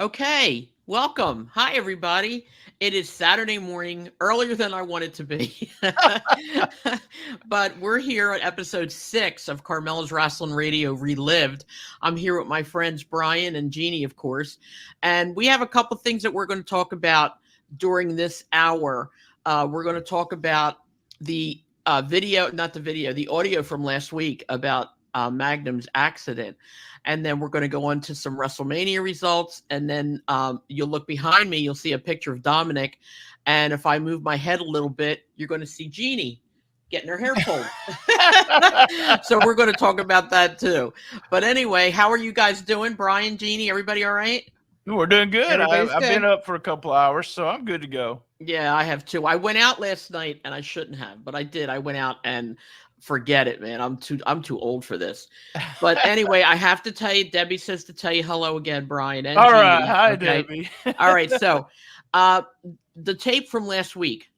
Okay, welcome. Hi, everybody. It is Saturday morning, earlier than I want it to be. But we're here at episode 6 of Carmela's Rasslin Radio Relived. I'm here with my friends Brian and Jeannie, of course. And we have a couple things that we're going to talk about during this hour. We're going to talk about the the audio from last week about Magnum's accident. And then we're going to go on to some WrestleMania results. And then you'll look behind me, you'll see a picture of Dominic. And if I move my head a little bit, you're going to see Jeannie getting her hair pulled. So we're going to talk about that too. But anyway, how are you guys doing? Brian, Jeannie, everybody all right? We're doing good. Everybody's I've been good. up for a couple hours, so I'm good to go. Yeah, I have too. I went out last night and I shouldn't have, but I did. I went out and forget it, man. I'm too old for this. But anyway, I have to tell you, Debbie says to tell you hello again, Brian and All right. Jeannie. Hi, Okay. Debbie. All right. So uh the tape from last week,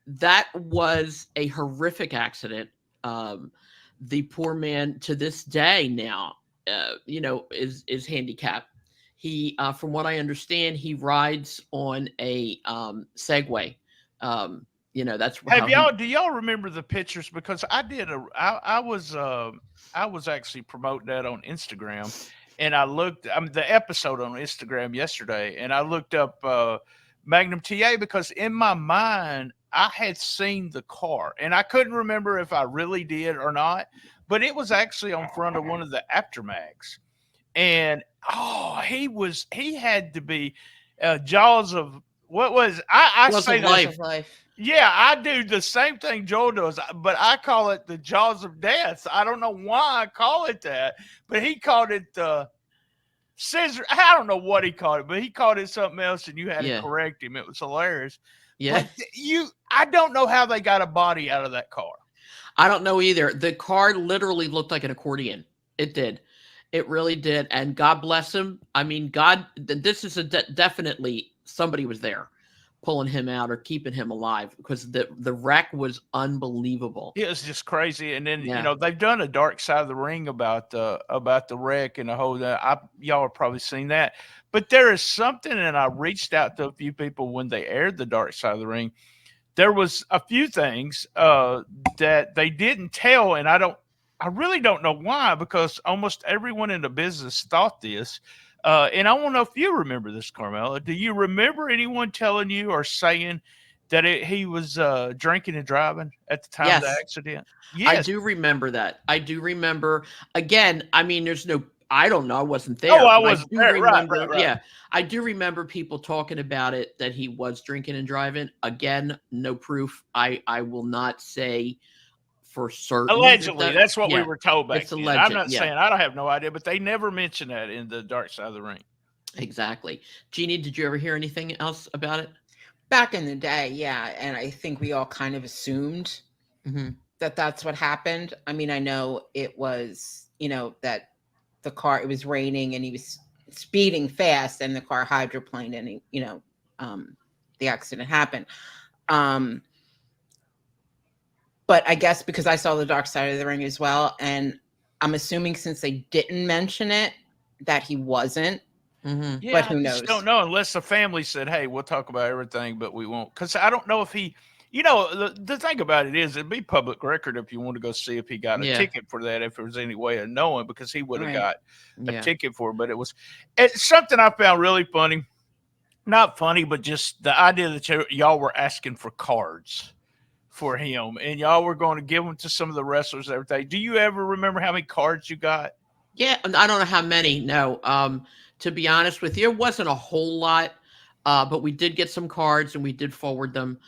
that was a horrific accident. The poor man to this day now, is handicapped. He, from what I understand, he rides on a Segway. That's Have how he. y'all? Do y'all remember the pictures? Because I did I was actually promoting that on Instagram, and I looked the episode on Instagram yesterday, and I looked up Magnum TA because in my mind I had seen the car, and I couldn't remember if I really did or not, but it was actually on front of one of the Aftermags. And he had to be Jaws of what was I Jaws say of that life. Of life. yeah, I do the same thing Joel does, but I call it the Jaws of Death. I don't know why I call it that, but he called it scissor. I don't know what he called it, but he called it something else, and you had to Yeah. correct him. It was hilarious. Yeah. But I don't know how they got a body out of that car. I don't know either. The car literally looked like an accordion. It did. It really did. And God bless him. I mean, this is definitely somebody was there pulling him out or keeping him alive because the wreck was unbelievable. It was just crazy. And then Yeah. they've done a Dark Side of the Ring about the wreck and the whole that. Y'all have probably seen that, but there is something. And I reached out to a few people when they aired the Dark Side of the Ring. There was a few things that they didn't tell, and I really don't know why, because almost everyone in the business thought this. And I want to know if you remember this, Carmela. Do you remember anyone telling you or saying that he was drinking and driving at the time of the Yes. accident? I Yes. do remember that. I do remember. Again, I mean, I don't know. I wasn't there. Oh, I but wasn't do there. Right. remember. Yeah, I do remember people talking about it that he was drinking and driving. Again, no proof. I will not say for certain. Allegedly, that's what we Yeah, were told back it's then. alleged. I'm not Yeah, saying I don't have no idea, but they never mentioned that in the Dark Side of the Ring. exactly. Jeannie, did you ever hear anything else about it? Back in the day, yeah. And I think we all kind of assumed Hmm. that that's what happened. I mean, I know it was, that it was raining and he was speeding fast and the car hydroplaned and, the accident happened. But I guess because I saw the Dark Side of the Ring as well, and I'm assuming since they didn't mention it, that he wasn't. Hmm. Yeah, But who I just knows? don't know unless the family said, "Hey, we'll talk about everything, but we won't." Because I don't know if he, the thing about it is, it'd be public record if you want to go see if he got a Yeah. ticket for that, if there was any way of knowing, because he would have Right. got a Yeah. ticket for it. But it's something I found really funny. Not funny, but just the idea that y'all were asking for cards for him, and y'all were going to give them to some of the wrestlers and everything. Do you ever remember how many cards you got? Yeah, and I don't know how many. No, to be honest with you, it wasn't a whole lot, but we did get some cards and we did forward them.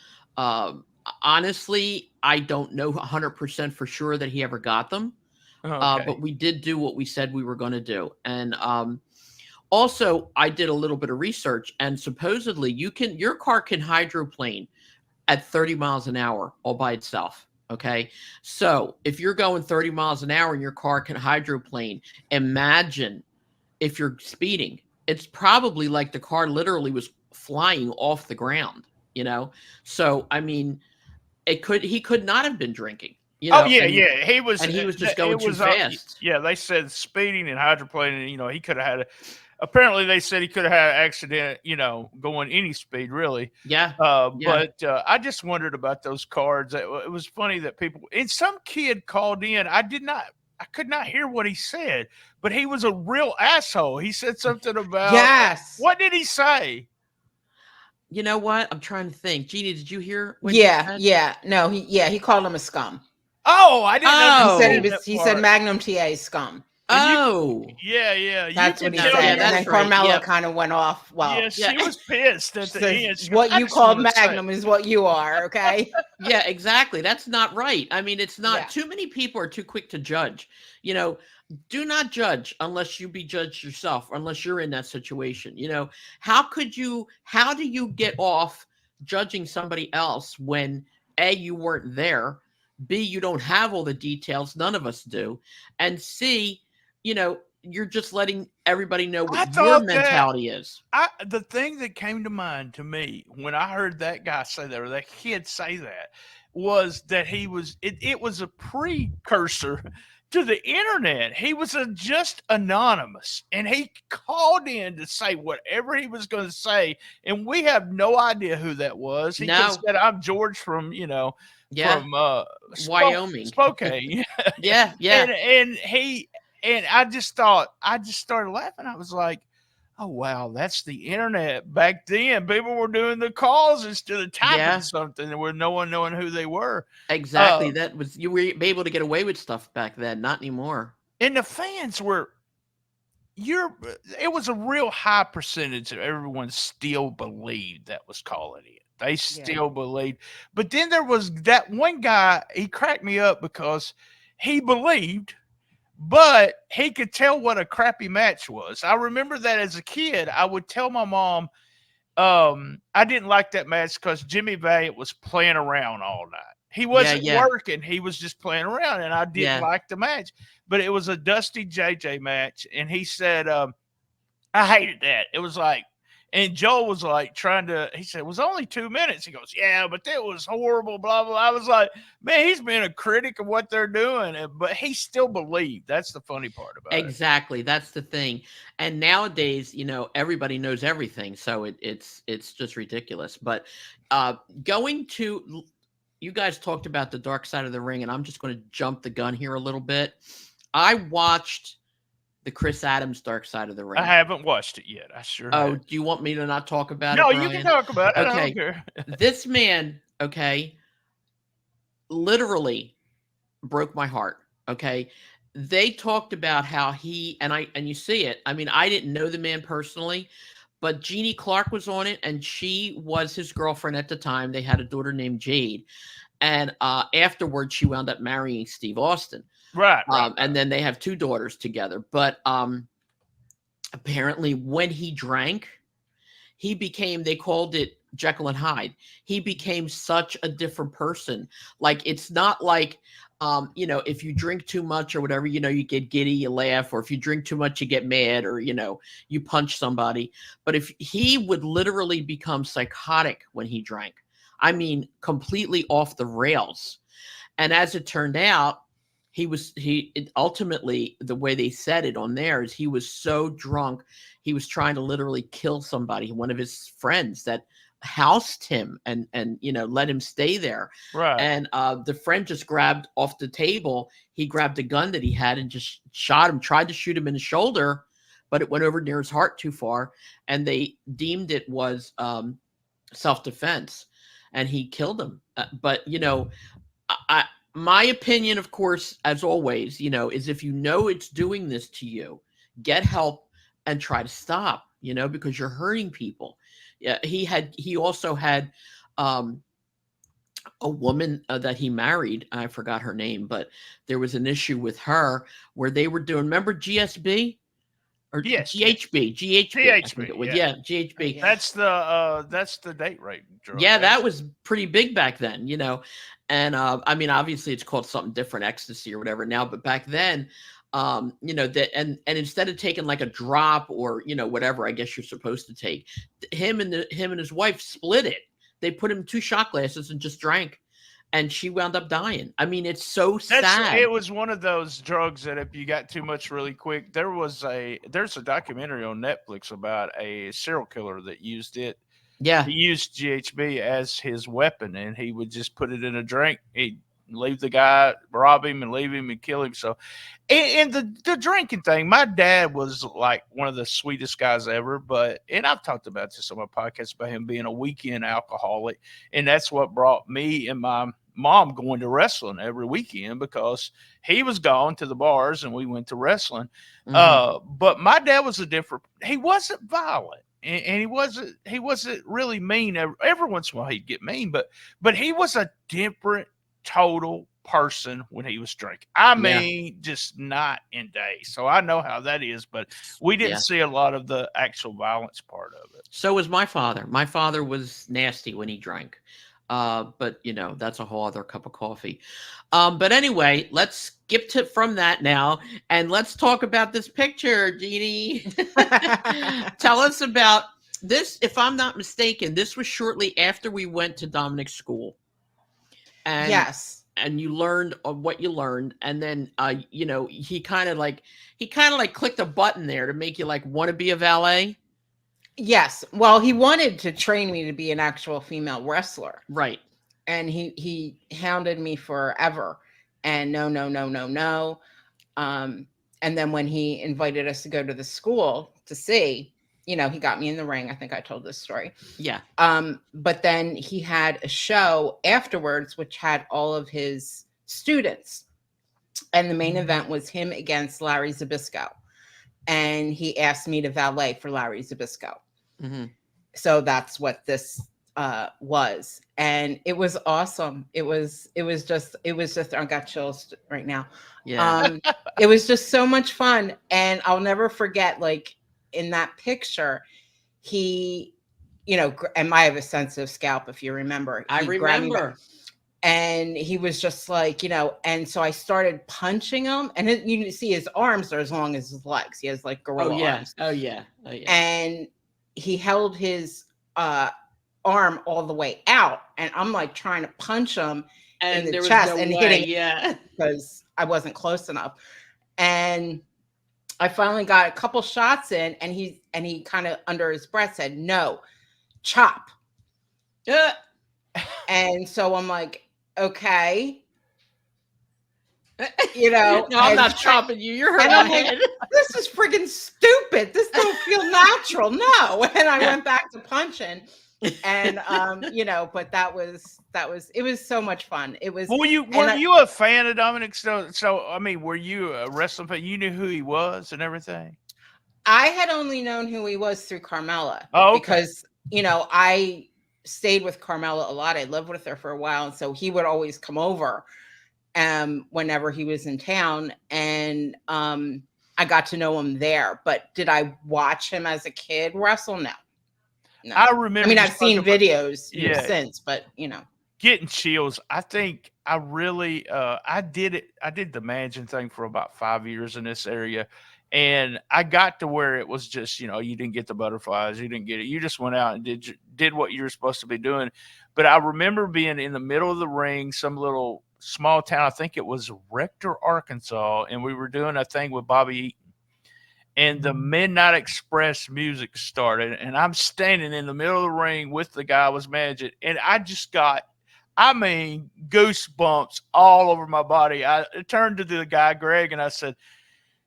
Honestly, I don't know 100% for sure that he ever got them, Okay. but we did do what we said we were going to do. And also, I did a little bit of research, and supposedly your car can hydroplane at 30 miles an hour all by itself. Okay. So if you're going 30 miles an hour and your car can hydroplane, imagine if you're speeding. It's probably like the car literally was flying off the ground, you know? So, I mean, he could not have been drinking, Oh yeah, yeah. and he was just it going too was, fast. yeah, they said speeding and hydroplaning. He could have had apparently they said he could have had an accident, going any speed really. Yeah. But I just wondered about those cards. It was funny that people, and some kid called in. I could not hear what he said, but he was a real asshole. He said something about, Yes. what did he say? You know what? I'm trying to think. Jeannie, did you hear what he said? Yeah. No, he called him a scum. Oh, I didn't know. He said Magnum TA scum. Yeah. That's what he said. Yeah, and then Carmela kind of went off. Well, yeah, she was pissed at the end. What you called Magnum is what you are, okay? Yeah, exactly. That's not right. I mean, it's not. Yeah. Too many people are too quick to judge. Do not judge unless you be judged yourself, or unless you're in that situation. How do you get off judging somebody else when A, you weren't there, B, you don't have all the details, none of us do, and C, you're just letting everybody know what your mentality is. The thing that came to mind to me when I heard that guy say that, or that kid say that, was that it was a precursor to the internet. He was just anonymous, and he called in to say whatever he was going to say, and we have no idea who that was. He just said, "I'm George from from Wyoming, Spokane." yeah. And I just started laughing. I was like, oh, wow, that's the internet. Back then, people were doing the calls instead of typing something with no one knowing who they were. Exactly. You were able to get away with stuff back then, not anymore. And the fans it was a real high percentage of everyone still believed that was calling it. They still believed. But then there was that one guy, he cracked me up because he believed, but he could tell what a crappy match was. I remember that as a kid, I would tell my mom, I didn't like that match because Jimmy Valiant was playing around all night. He wasn't working. He was just playing around, and I didn't like the match. But it was a Dusty JJ match, and he said, I hated that. It was like, and Joel was like he said, it was only 2 minutes. He goes, yeah, but that was horrible, blah, blah. I was like, man, he's been a critic of what they're doing, but he still believed. That's the funny part about it. Exactly. That's the thing. And nowadays, everybody knows everything. So it's just ridiculous. But you guys talked about the dark side of the ring, and I'm just going to jump the gun here a little bit. I watched the Chris Adams Dark Side of the Ring. I haven't watched it yet. I sure have. Do you want me to not talk about it? No, Brian? you can talk about it. Okay. I don't care. This man, literally broke my heart. Okay. They talked about how he, and you see it. I mean, I didn't know the man personally, but Jeannie Clark was on it, and she was his girlfriend at the time. They had a daughter named Jade. And afterwards, she wound up marrying Steve Austin. Right. And then they have 2 daughters together. But apparently when he drank, they called it Jekyll and Hyde. He became such a different person. Like, it's not like, if you drink too much or whatever, you get giddy, you laugh, or if you drink too much, you get mad, or, you punch somebody. But if he would literally become psychotic when he drank, I mean, completely off the rails. And as it turned out, ultimately, the way they said it on there is he was so drunk, he was trying to literally kill somebody, one of his friends that housed him and let him stay there. Right. And the friend just grabbed off the table. He grabbed a gun that he had and just shot him, tried to shoot him in the shoulder, but it went over near his heart too far. And they deemed it was self-defense, and he killed him. But my opinion, of course, as always, is if it's doing this to you, get help and try to stop, because you're hurting people. Yeah, he also had a woman that he married. I forgot her name, but there was an issue with her where they were doing, remember GSB? Or GHB. GHB. That's the date rape drug. Yeah, that was pretty big back then, And I mean, obviously, it's called something different, ecstasy or whatever now. But back then, that and instead of taking like a drop or whatever, I guess you're supposed to take, him and his wife split it. They put him 2 shot glasses and just drank, and she wound up dying. I mean, it's so That's sad. it was one of those drugs that if you got too much really quick, there's a documentary on Netflix about a serial killer that used it. Yeah. He used GHB as his weapon, and he would just put it in a drink. He'd leave the guy, rob him, and leave him and kill him. So, and the drinking thing, my dad was like one of the sweetest guys ever. And I've talked about this on my podcast about him being a weekend alcoholic, and that's what brought me and my mom going to wrestling every weekend because he was gone to the bars and we went to wrestling. But my dad was he wasn't violent. And he wasn't really mean. Every once in a while he'd get mean, but he was a different total person when he was drinking. I mean, just night and day. So I know how that is, but we didn't see a lot of the actual violence part of it. So was my father. My father was nasty when he drank. But that's a whole other cup of coffee. But anyway, let's skip from that now and let's talk about this picture, Jeannie. Tell us about this. If I'm not mistaken, this was shortly after we went to Dominic's school. And yes. And you learned what you learned. And then, he kind of like clicked a button there to make you like want to be a valet. Yes. Well, he wanted to train me to be an actual female wrestler. Right. And he hounded me forever. And no. And then when he invited us to go to the school to see, he got me in the ring. I think I told this story. Yeah. But then he had a show afterwards, which had all of his students. And the main event was him against Larry Zbyszko. And he asked me to valet for Larry Zbyszko. Mm-hmm. So that's what this was. And it was awesome. It was just, I got chills right now. Yeah. It was just so much fun. And I'll never forget, like in that picture, he, and I have a sensitive scalp, if you remember. I remember. And he was just like, and so I started punching him, and you can see his arms are as long as his legs. He has like gorilla arms. Oh yeah. And he held his arm all the way out, and I'm like trying to punch him in the chest and hitting because I wasn't close enough. And I finally got a couple shots in, and he kind of under his breath said, "No, chop." And so I'm like, okay. No, I'm not chopping you. You're hurting my head. This is friggin' stupid. This don't feel natural. No. And I went back to punching. And but it was so much fun. It was. Were you a fan of Dominic? So I mean, were you a wrestling fan? You knew who he was and everything? I had only known who he was through Carmela. Oh, okay. Because I stayed with Carmela a lot. I lived with her for a while, and so he would always come over whenever he was in town, and I got to know him there. But did I watch him as a kid wrestle? No. I remember. I mean, I've seen videos since, but getting chills. I think I really I did it. I did the managing thing for about 5 years in this area, and I got to where it was just you didn't get the butterflies, you didn't get it. You just went out and did what you were supposed to be doing. But I remember being in the middle of the ring, some little small town. I think it was Rector, Arkansas, and we were doing a thing with Bobby Eaton. And the Midnight Express music started, and I'm standing in the middle of the ring with the guy I was managing, and I just got, goosebumps all over my body. I turned to the guy, Greg, and I said,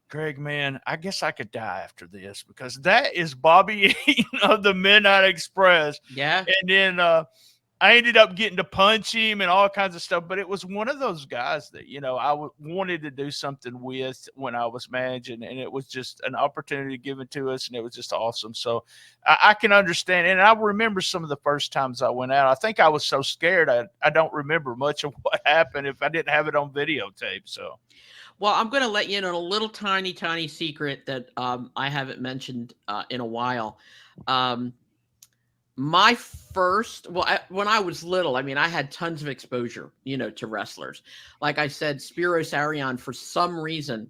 "Greg, man, I guess I could die after this because that is Bobby Eaton of the Midnight Express." Yeah. And then I ended up getting to punch him and all kinds of stuff, but it was one of those guys that, I wanted to do something with when I was managing, and it was just an opportunity given to us, and it was just awesome. So I can understand. And I remember some of the first times I went out. I think I was so scared. I don't remember much of what happened if I didn't have it on videotape. So. Well, I'm going to let you in on a little tiny, tiny secret that I haven't mentioned in a while. My first, when I was little, I had tons of exposure, to wrestlers. Like I said, Spiros Arion, for some reason,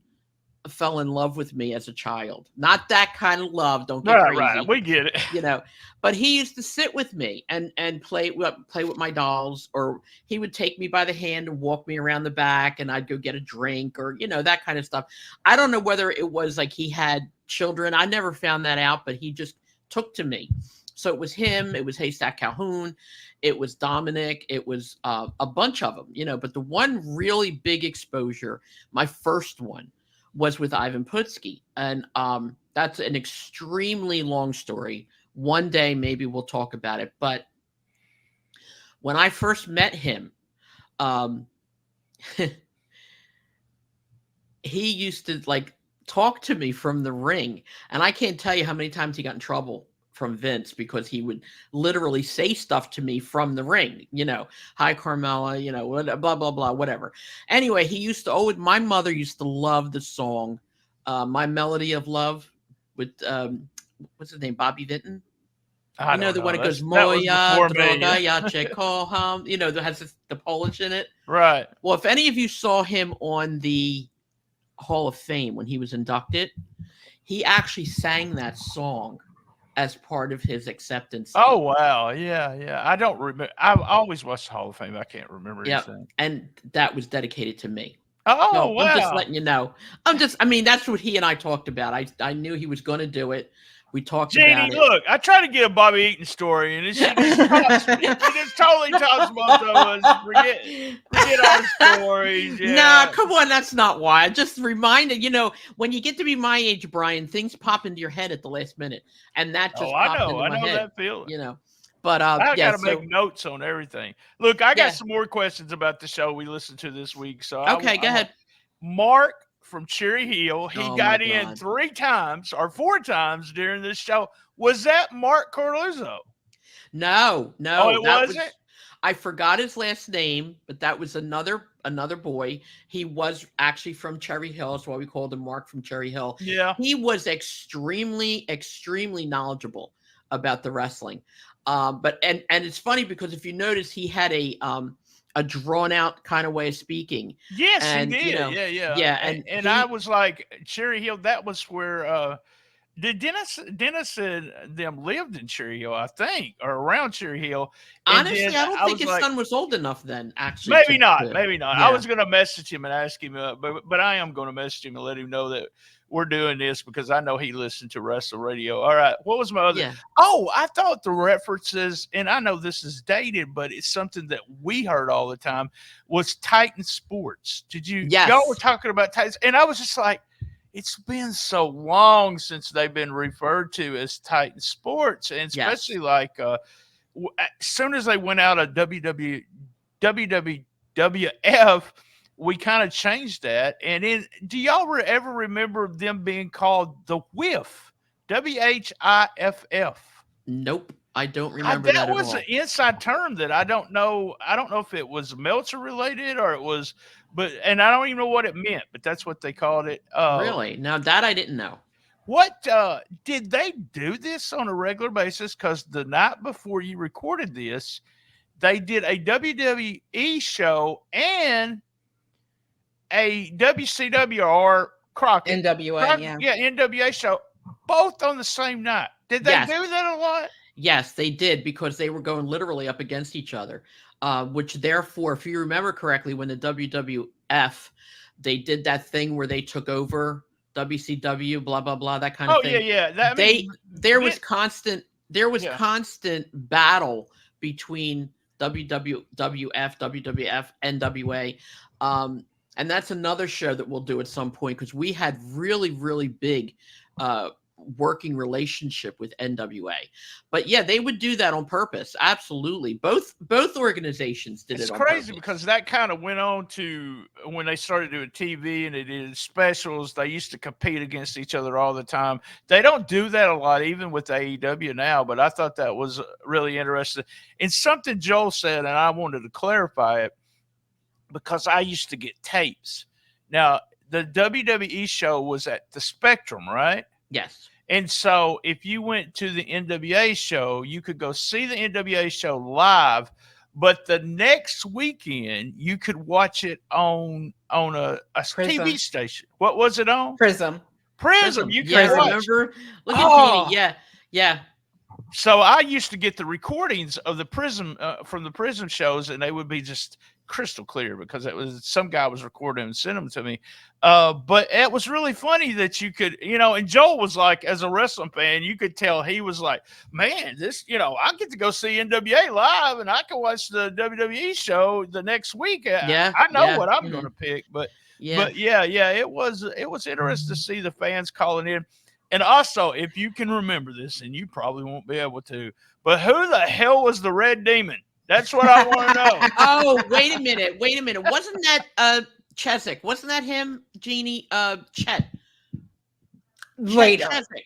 fell in love with me as a child. Not that kind of love. Don't get Right, crazy. right. We get it. You know, but he used to sit with me and play with my dolls, or he would take me by the hand and walk me around the back, and I'd go get a drink, or that kind of stuff. I don't know whether it was like he had children. I never found that out, but he just took to me. So it was him, it was Haystack Calhoun, it was Dominic, it was a bunch of them, but the one really big exposure, my first one, was with Ivan Putski. And that's an extremely long story. One day, maybe we'll talk about it. But when I first met him, he used to talk to me from the ring. And I can't tell you how many times he got in trouble from Vince, because he would literally say stuff to me from the ring, hi Carmela, blah, blah, blah, whatever. Anyway, he used to my mother used to love the song, My Melody of Love, with, what's his name? Bobby Vinton. The one that goes, Moya, Droga, Yache, Koham, that has the Polish in it. Right. Well, if any of you saw him on the Hall of Fame when he was inducted, he actually sang that song as part of his acceptance. Oh, wow. Yeah. I don't remember. I've always watched the Hall of Fame. I can't remember anything. And that was dedicated to me. Oh, so wow. I'm just letting you know. That's what he and I talked about. I knew he was going to do it. We talked about it. Look, I try to get a Bobby Eaton story, and she just totally talks about those. Forget our stories. Yeah. Nah, come on, that's not why. I just reminded, when you get to be my age, Brian, things pop into your head at the last minute, and that just popped into my head. I know that feeling. But I got to make notes on everything. Look, I got some more questions about the show we listened to this week. So go ahead. Mark from Cherry Hill. He got in 3 times or 4 times during this show. Was that Mark Corluzzo? No. Oh, it wasn't? I forgot his last name, but that was another boy. He was actually from Cherry Hill. That's why we called him Mark from Cherry Hill. Yeah. He was extremely, extremely knowledgeable about the wrestling. But it's funny because if you notice, he had a drawn out kind of way of speaking. Yes, he did. Yeah. And I was like, Cherry Hill, that was where did Dennis and them lived in Cherry Hill, I think, or around Cherry Hill. And honestly, I don't think his son was old enough then, actually. Maybe not. Yeah. I was going to message him and ask him, but I am going to message him and let him know that we're doing this because I know he listened to Wrestle Radio. All right. What was my other? Yeah. Oh, I thought the references, and I know this is dated, but it's something that we heard all the time, was Titan Sports. Did you? Yes. Y'all were talking about Titans, and I was just like, it's been so long since they've been referred to as Titan Sports, and especially as soon as they went out of WWF, we kind of changed that. And then, do y'all ever remember them being called the Whiff? WHIFF? Nope. I don't remember that was at all. An inside term that I don't know. I don't know if it was Meltzer related or it was, and I don't even know what it meant, but that's what they called it. Really? Now that I didn't know. What did they do this on a regular basis? Because the night before you recorded this, they did a WWE show and a WCW or Crockett. NWA, NWA show, both on the same night. Did they do that a lot? Yes, they did, because they were going literally up against each other, which therefore, if you remember correctly, when the WWF, they did that thing where they took over WCW, blah, blah, blah, that kind of thing. Yeah. There was constant battle between WWF, NWA, and that's another show that we'll do at some point, because we had really, really big working relationship with NWA. But yeah, they would do that on purpose. Absolutely. Both organizations did it on purpose. It's crazy because that kind of went on to when they started doing TV and they did specials. They used to compete against each other all the time. They don't do that a lot, even with AEW now, but I thought that was really interesting. And something Joel said, and I wanted to clarify it, because I used to get tapes. Now, the WWE show was at the Spectrum, right? Yes. And so if you went to the NWA show, you could go see the NWA show live, but the next weekend you could watch it on Prism. TV station. What was it on? Prism. Prism. You yeah, can watch. remember? Look at Oh. Jeannie. Yeah, yeah. So I used to get the recordings of the Prism from the Prism shows, and they would be just crystal clear because it was some guy was recording and sent them to me. But it was really funny that you could, and Joel was like, as a wrestling fan, you could tell he was like, man, this, I get to go see NWA live and I can watch the WWE show the next week. Yeah, I know yeah, what I'm going to pick, but yeah. it was interesting to see the fans calling in. And also, if you can remember this, and you probably won't be able to, but who the hell was the Red Demon? That's what I want to know. Oh, wait a minute. Wasn't that Chesick? Wasn't that him, Jeannie? Chet. Later. Chesick.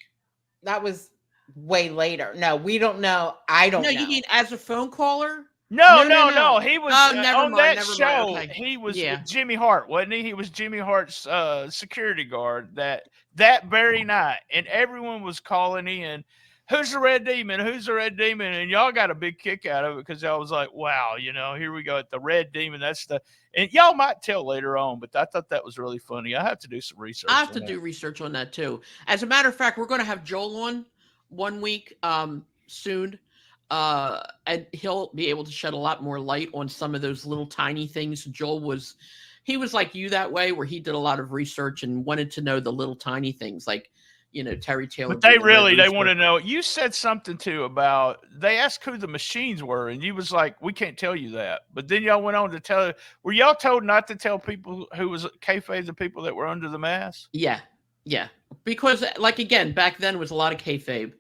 That was way later. No, we don't know. I don't know. No, you mean as a phone caller? No. No. He was never on mind, that show. Okay. He was Yeah. with Jimmy Hart, wasn't he? He was Jimmy Hart's security guard that very night, and everyone was calling in. Who's the Red Demon? Who's the Red Demon? And y'all got a big kick out of it because y'all was like, wow, here we go at the Red Demon. That's and y'all might tell later on, but I thought that was really funny. I have to do some research. I have to do research on that too. As a matter of fact, we're going to have Joel on one week soon. And he'll be able to shed a lot more light on some of those little tiny things. He was like you that way, where he did a lot of research and wanted to know the little tiny things, like, Terry Taylor. But they want to know. You said something too about, they asked who the machines were, and you was like, we can't tell you that. But then y'all went on to tell, were y'all told not to tell people who was kayfabe, the people that were under the mask? Yeah. Because, like, again, back then was a lot of kayfabe.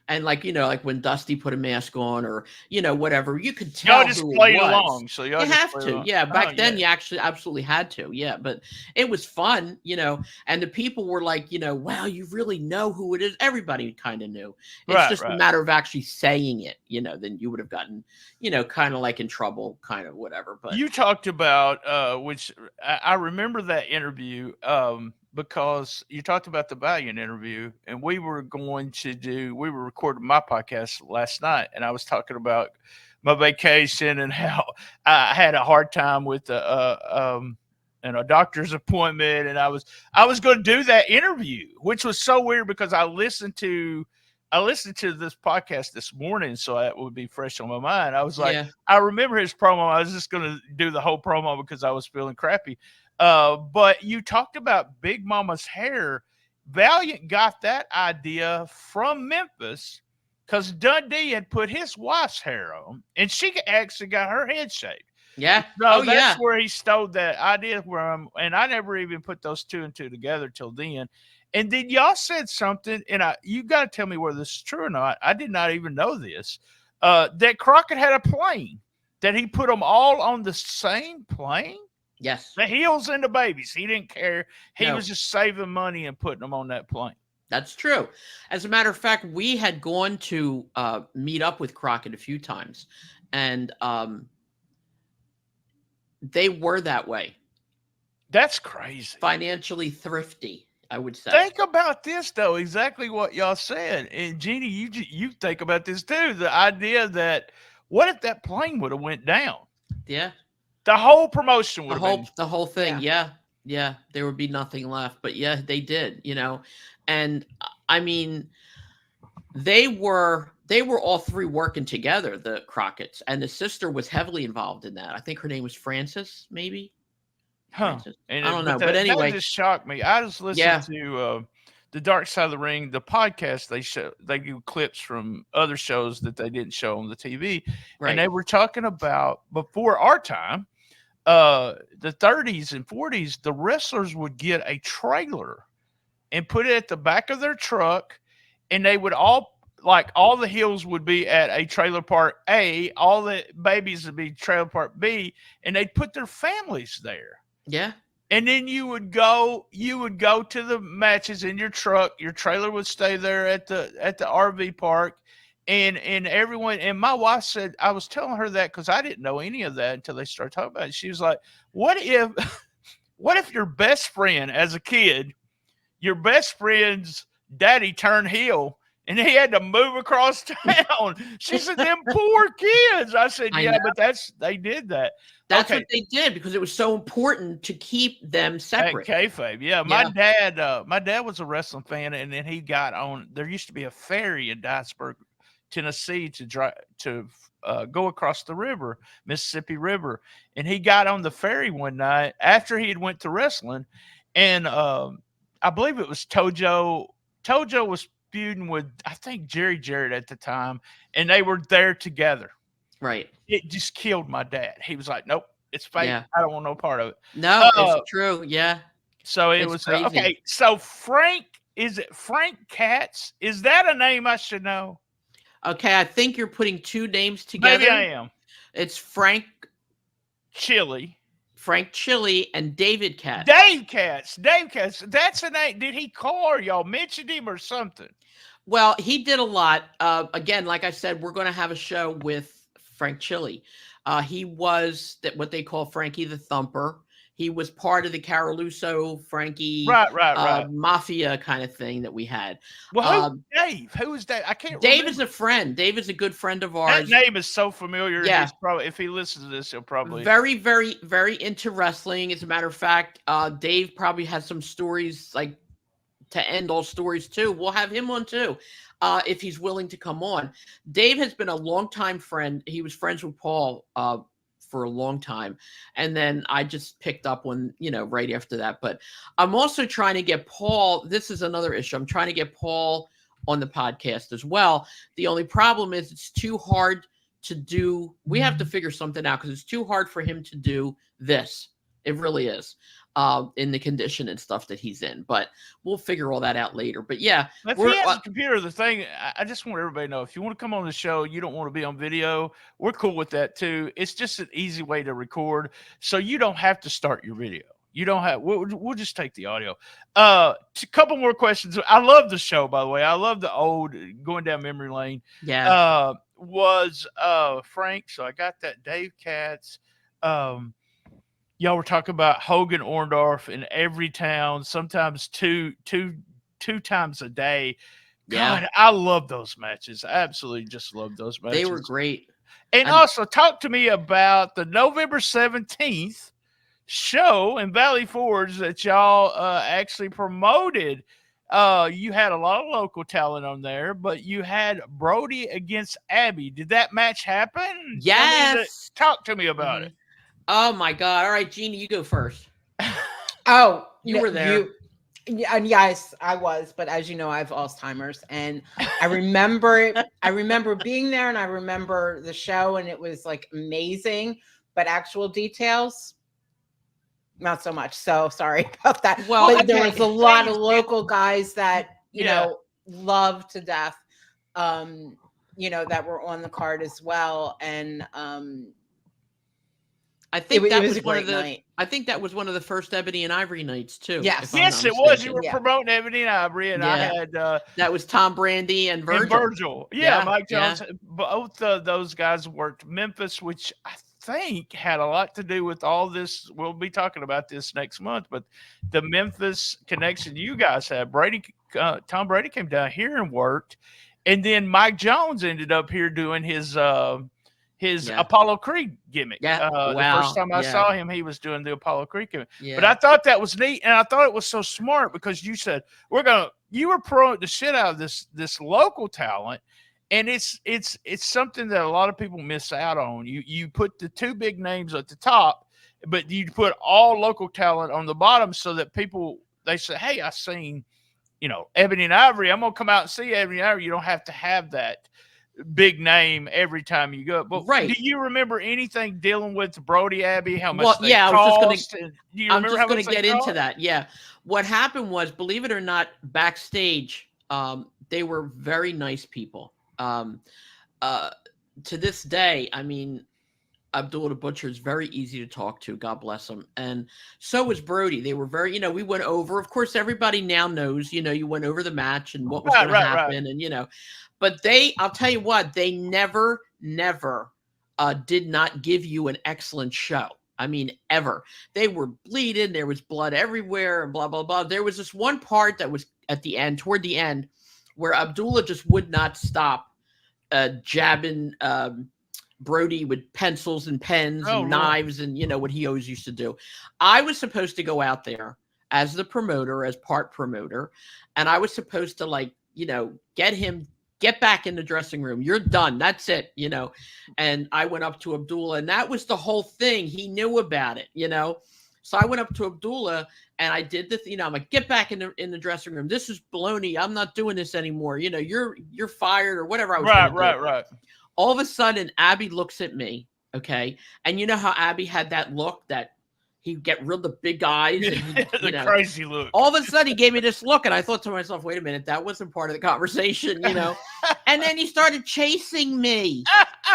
And like when Dusty put a mask on, or whatever, you could tell. Y'all just played along, so y'all have to. Yeah, back then you actually absolutely had to. Yeah, but it was fun, and the people were like, wow, you really know who it is. Everybody kind of knew. It's just a matter of actually saying it. Then you would have gotten, kind of like in trouble, kind of whatever. But you talked about, which I remember that interview. Because you talked about the Valiant interview, and we were recording my podcast last night, and I was talking about my vacation and how I had a hard time with a doctor's appointment, and I was going to do that interview, which was so weird because I listened to this podcast this morning, so that would be fresh on my mind. I was like, I remember his promo. I was just going to do the whole promo because I was feeling crappy. But you talked about Big Mama's hair. Valiant got that idea from Memphis because Dundee had put his wife's hair on, and she actually got her head shaved. Yeah. So that's where he stole that idea from, and I never even put those two and two together till then. And then y'all said something, and you got to tell me whether this is true or not. I did not even know this. That Crockett had a plane, that he put them all on the same plane. Yes. The heels and the babies. He didn't care. He was just saving money and putting them on that plane. That's true. As a matter of fact, we had gone to meet up with Crockett a few times, and they were that way. That's crazy. Financially thrifty, I would say. Think about this, though, exactly what y'all said. And, Jeannie, you think about this, too. The idea that, what if that plane would have went down? Yeah. The whole promotion would have been. The whole thing, yeah. There would be nothing left. But yeah, they did, And I mean, they were all three working together, the Crockett's, and the sister was heavily involved in that. I think her name was Frances, maybe. Frances. I don't know, but anyway, that just shocked me. I just listened to the Dark Side of the Ring, the podcast. They do clips from other shows that they didn't show on the TV, and they were talking about before our time. The 30s and 40s, the wrestlers would get a trailer and put it at the back of their truck, and they would all the heels would be at a trailer park A, all the babies would be trailer park B, and they'd put their families there. Yeah. And then you would go to the matches in your truck. Your trailer would stay there at the RV park. And everyone, and my wife said, I was telling her that because I didn't know any of that until they started talking about it. She was like, what if your best friend as a kid, your best friend's daddy turned heel And he had to move across town. She said, "Them poor kids." I said, I "Yeah, know. but they did that." That's Okay, what they did because it was so important to keep them at separate. kayfabe. Yeah, my dad was a wrestling fan, and then he got on. There used to be a ferry in Dyersburg, Tennessee, to go across the river, Mississippi River, and he got on the ferry one night after he had went to wrestling, and I believe it was Tojo. Tojo was feuding with, I think, Jerry Jarrett at the time, and they were there together. Right. It just killed my dad. He was like, "Nope, it's fake. Yeah. I don't want no part of it." No, it's true. Yeah. So it It's was crazy. okay. So is it Frank Katz? Is that a name I should know? Okay, I think you're putting two names together. Maybe I am. It's Frank Chili. Chili and David Katz. Dave Katz. Dave Katz. That's a name. Did he call or y'all mentioned him or something? Well, he did a lot. Again, like I said, we're going to have a show with Frank Chili. He was what they call Frankie the Thumper. He was part of the Caruso, Frankie, Right. mafia kind of thing that we had. Well, who's Dave? Who is Dave? I can't Dave remember. is a friend. Dave is a good friend of That ours. name is so familiar. Yeah. He's probably, if he listens to this, he'll probably. Very, very, very into wrestling. As a matter of fact, Dave probably has some stories like to end all stories too. We'll have him on too, if he's willing to come on. Dave has been a longtime friend. He was friends with Paul for a long time. And then I just picked up one, right after that. But I'm also trying to get Paul. This is another issue. I'm trying to get Paul on the podcast as well. The only problem is it's too hard to do. We have to figure something out because it's too hard for him to do this. It really is. In the condition and stuff that he's in, but we'll figure all that out later. But yeah, if he has a computer, the thing, I just want everybody to know, if you want to come on the show, you don't want to be on video, we're cool with that too. It's just an easy way to record, so you don't have to start your video. You don't have. We'll just take the audio. A couple more questions. I love the show, by the way. I love the old going down memory lane. Yeah. Was Frank? So I got that. Dave Katz. Y'all were talking about Hogan Orndorff in every town, sometimes two times a day. God, Yeah. I love those matches. I absolutely just love those matches. They were great. And also talk to me about the November 17th show in Valley Forge that y'all actually promoted. You had a lot of local talent on there, but you had Brody against Abby. Did that match happen? Yes. Talk to me about it. Oh my God. All right, Jeannie, you go first. Oh, you were there. And yes, I was, but as you know, I have Alzheimer's, and I remember it. I remember being there, and I remember the show, and it was like amazing, but actual details, not so much. So sorry about that. Well, but there was a lot of local guys that you know loved to death, that were on the card as well, and I think that was one of the night. I think that was one of the first Ebony and Ivory nights too. Yes, it was. You were promoting Ebony and Ivory, and I had that was Tom Brandy and Virgil. Yeah, Mike Jones. Yeah. Both of those guys worked Memphis, which I think had a lot to do with all this. We'll be talking about this next month, but the Memphis connection you guys had. Tom Brady came down here and worked, and then Mike Jones ended up here doing his Apollo Creed gimmick. Yeah. The first time I saw him, he was doing the Apollo Creed gimmick. Yeah. But I thought that was neat, and I thought it was so smart because you said you were promoting the shit out of this local talent, and it's something that a lot of people miss out on. You put the two big names at the top, but you put all local talent on the bottom so that they say, "Hey, I seen Ebony and Ivory. I'm gonna come out and see Ebony and Ivory." You don't have to have that big name every time you go. But do you remember anything dealing with Brody Abbey? How much they cost? I'm just going to get into that. Yeah. What happened was, believe it or not, backstage, they were very nice people. To this day, I mean, Abdullah the Butcher is very easy to talk to. God bless him. And so was Brody. They were very, we went over, of course, everybody now knows, you went over the match and what was going to happen. And, but I'll tell you what, they never did not give you an excellent show. I mean, ever. They were bleeding. There was blood everywhere and blah, blah, blah. There was this one part that was at the end, toward the end, where Abdullah just would not stop jabbing Brody with pencils and pens and knives and what he always used to do. I was supposed to go out there as the promoter, as part promoter, and I was supposed to get back in the dressing room. You're done. That's it, And I went up to Abdullah, and that was the whole thing. He knew about it, So I went up to Abdullah and I did the, I'm like, get back in the dressing room. This is baloney. I'm not doing this anymore. You're fired or whatever I was going to do. Right. All of a sudden, Abby looks at me, okay? And you know how Abby had that look that he'd get rid of the big eyes? And crazy look. All of a sudden, he gave me this look, and I thought to myself, wait a minute, that wasn't part of the conversation, And then he started chasing me.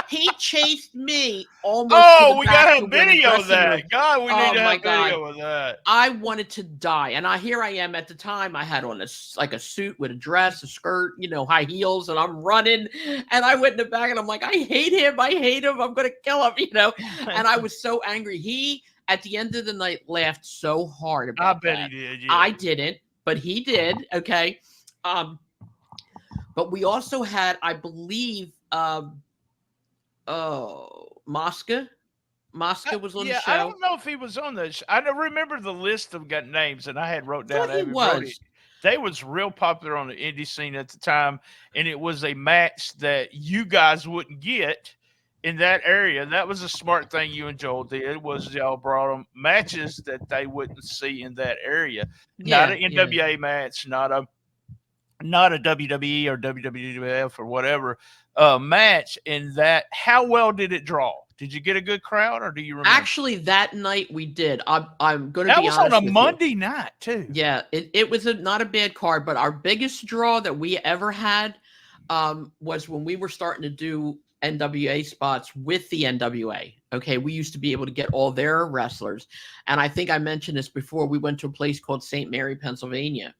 He chased me almost. Oh, we got to have video of that. God, we need to have video of that. I wanted to die. And here I am at the time. I had on a suit with a dress, a skirt, high heels, and I'm running. And I went in the back and I'm like, I hate him. I'm going to kill him, And I was so angry. He, at the end of the night, laughed so hard about that. I bet he did. Yeah. I didn't, but he did. Okay. But we also had, I believe, Mosca was on the show. I don't know if he was on the show. I don't remember the list of names, and I had wrote down. He was. They was real popular on the indie scene at the time, and it was a match that you guys wouldn't get in that area. That was a smart thing you and Joel did. Was y'all brought them matches that they wouldn't see in that area. Not an NWA match, not a WWE or WWF or whatever match. In that, how well did it draw? Did you get a good crowd, or do you remember? Actually, that night we did. I'm going to be honest. That was on a Monday night too. Yeah, it was not a bad card, but our biggest draw that we ever had was when we were starting to do NWA spots with the NWA. Okay, we used to be able to get all their wrestlers, and I think I mentioned this before. We went to a place called St. Mary, Pennsylvania,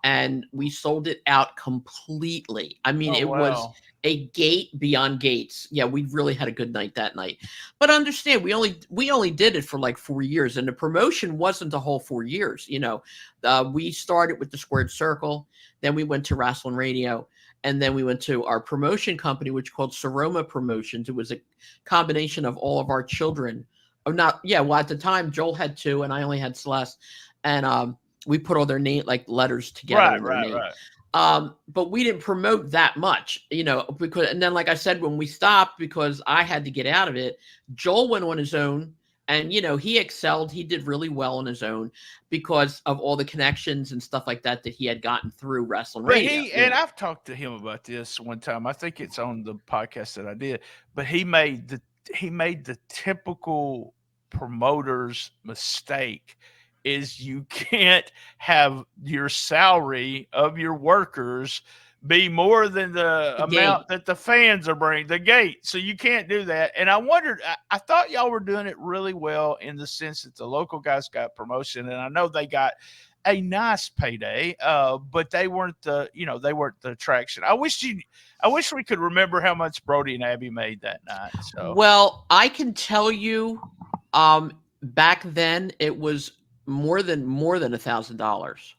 and we sold it out completely. I mean, it was a gate beyond gates. Yeah, we really had a good night that night. But understand, we only did it for like 4 years, and the promotion wasn't the whole 4 years. We started with the Squared Circle, then we went to Rasslin Radio, and then we went to our promotion company, which called Soroma Promotions. It was a combination of all of our children. At the time, Joel had 2, and I only had Celeste, and we put all their name, like letters together. Right. But we didn't promote that much, because, and then, like I said, when we stopped, because I had to get out of it, Joel went on his own, and, he excelled. He did really well on his own because of all the connections and stuff like that he had gotten through Wrestling Radio. And I've talked to him about this one time. I think it's on the podcast that I did, but he made the typical promoter's mistake. Is you can't have your salary of your workers be more than the amount that the fans are bringing, the gate. So you can't do that. And I wondered, I thought y'all were doing it really well in the sense that the local guys got promotion, and I know they got a nice payday, but they weren't the attraction. I wish we could remember how much Brody and Abby made that night. So well, I can tell you, back then it was more than $1,000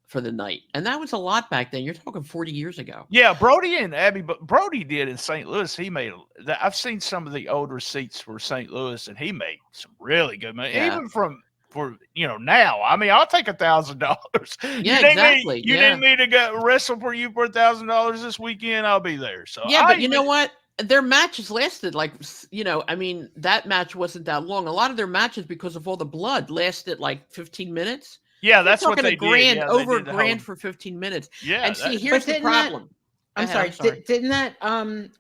for the night, and that was a lot back then. You're talking 40 years ago. Yeah, Brody and Abby, but Brody did in St. Louis. He made. I've seen some of the old receipts for St. Louis, and he made some really good money, even for now. I mean, I'll take $1,000. Yeah, exactly. You need me to go wrestle for you for $1,000 this weekend? I'll be there. So yeah, but you know what? Their matches lasted that match wasn't that long. A lot of their matches, because of all the blood, lasted like 15 minutes. Yeah, that's what they did. Yeah, over a grand for 15 minutes. Yeah, and see, here's the problem. I'm sorry. Didn't that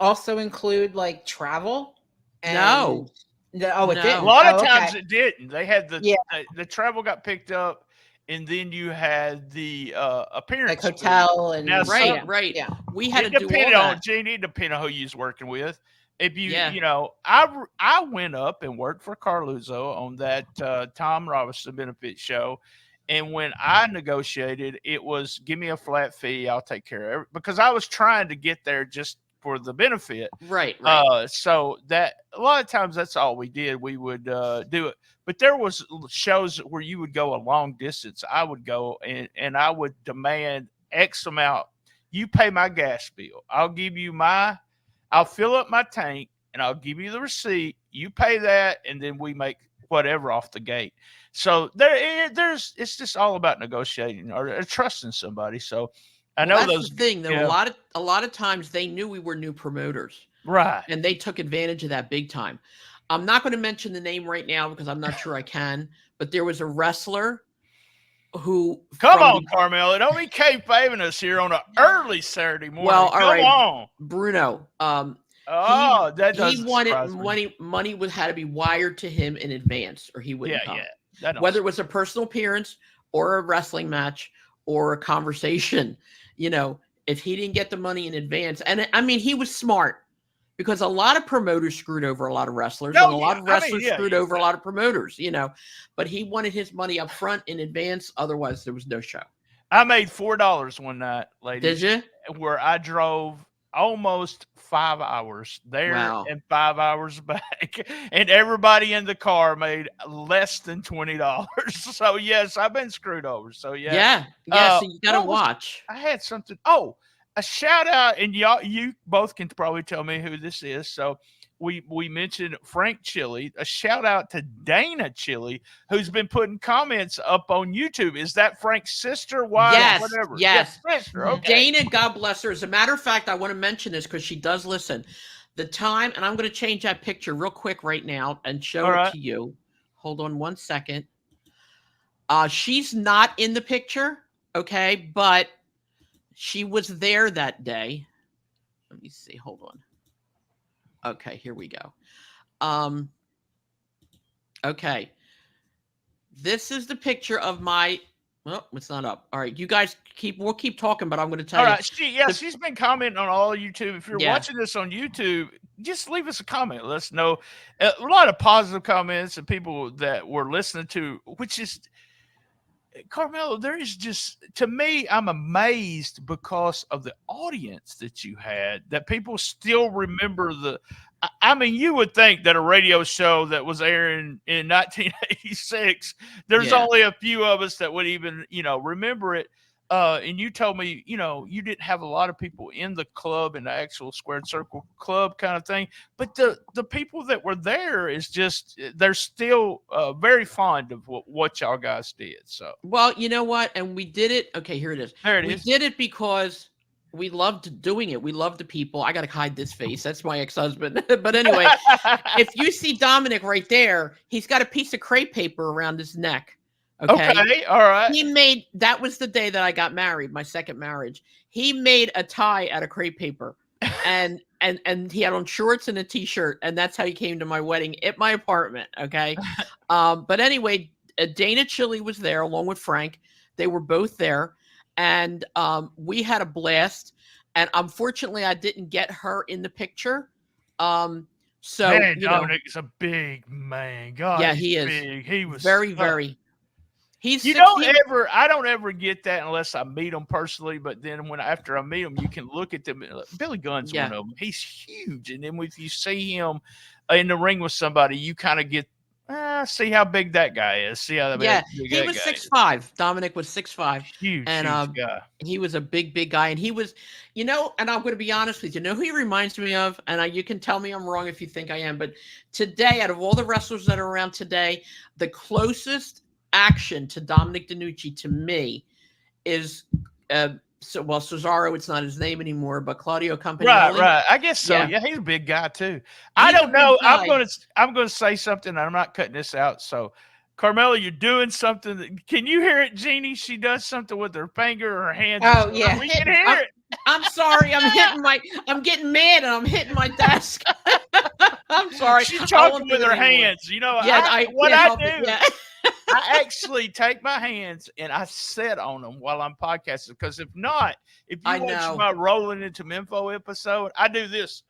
also include like travel? No. It didn't. A lot of times it didn't. They had the travel got picked up. And then you had the appearance, like hotel and right. Yeah, we had to do all that. It depended on who you was working with. If you, I went up and worked for Carluzzo on that Tom Robinson benefit show, and when I negotiated, it was give me a flat fee, I'll take care of it, because I was trying to get there just for the benefit. Right. So that a lot of times that's all we did. We would do it. But there was shows where you would go a long distance. I would go and I would demand X amount You pay my gas bill. I'll fill up my tank and I'll give you the receipt. You pay that, and then we make whatever off the gate. So it's just all about negotiating or trusting somebody. So I know that's those the thing, though. yeah, A lot of times they knew we were new promoters, right. and they took advantage of that big time. I'm not going to mention the name right now because I'm not sure I can, but there was a wrestler who Come from on, Carmela. Don't be kayfabing us here on an early Saturday morning. well, all Come right, on. Bruno. Oh, that He doesn't wanted surprise me. money had to be wired to him in advance, or he wouldn't Yeah, come. yeah. That don't Whether it was a personal appearance or a wrestling match or a conversation, if he didn't get the money in advance, and I mean, he was smart because a lot of promoters screwed over a lot of wrestlers, and a lot of wrestlers screwed over a lot of promoters, but he wanted his money up front in advance. Otherwise, there was no show. I made $4 one night, ladies. Did you? Where I drove almost 5 hours there Wow. and 5 hours back, and everybody in the car made less than $20. So yes, I've been screwed over. So yeah. So you gotta watch. I had something. Oh, a shout out, and you both can probably tell me who this is. So we mentioned Frank Chili. A shout out to Dana Chili, who's been putting comments up on YouTube. Is that Frank's sister, wife, whatever? Yes. Sister. Okay. Dana, God bless her. As a matter of fact, I want to mention this because she does listen. The time, and I'm going to change that picture real quick right now and show it to you. Hold on one second. She's not in the picture, okay, but she was there that day. Let me see. Hold on. Okay, here we go. Okay. This is the picture of my. Well, it's not up. All right, you guys we'll keep talking, but I'm going to tell you. All right, she's been commenting on all YouTube. If you're watching this on YouTube, just leave us a comment. Let us know. A lot of positive comments and people that we're listening to, which is, Carmela, there is just, to me, I'm amazed because of the audience that you had, that people still remember I mean, you would think that a radio show that was airing in 1986, there's only a few of us that would even, remember it. And you told me, you didn't have a lot of people in the club, in the actual Squared Circle Club kind of thing. But the people that were there is just, they're still very fond of what y'all guys did. So, well, you know what? And we did it. Okay, here it is. We did it because we loved doing it. We loved the people. I got to hide this face. That's my ex-husband. But anyway, if you see Dominic right there, he's got a piece of crepe paper around his neck. Okay. All right. That was the day that I got married, my second marriage. He made a tie out of crepe paper and he had on shorts and a t-shirt. And that's how he came to my wedding at my apartment. Okay. But anyway, Dana Chili was there along with Frank. They were both there. And we had a blast. And unfortunately, I didn't get her in the picture. So man, Dominic's a big man. God, yeah, he is big. He was very, very. I don't ever get that unless I meet him personally. But then after I meet him, you can look at them. Billy Gunn's one of them. He's huge, and then if you see him in the ring with somebody, you kind of get see how big that guy is. See how big he was 6'5". Dominic was 6'5". Huge, and huge guy. He was a big guy, and he was, and I'm going to be honest with you. Who he reminds me of, and you can tell me I'm wrong if you think I am, but today, out of all the wrestlers that are around today, the closest action to Dominic DeNucci to me is Cesaro. It's not his name anymore, but Claudio Campanelli. Right. I guess so. Yeah, he's a big guy too. I don't know. I'm gonna say something, and I'm not cutting this out. So, Carmela, you're doing something. Can you hear it, Jeannie? She does something with her finger or her hand. Oh yeah, we can hear it. I'm sorry. I'm getting mad, and I'm hitting my desk. I'm sorry. She's talking with her hands. I do. I actually take my hands and I sit on them while I'm podcasting, because if you watch my Rolling Into Memphis episode, I do this.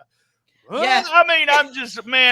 Yeah. I mean,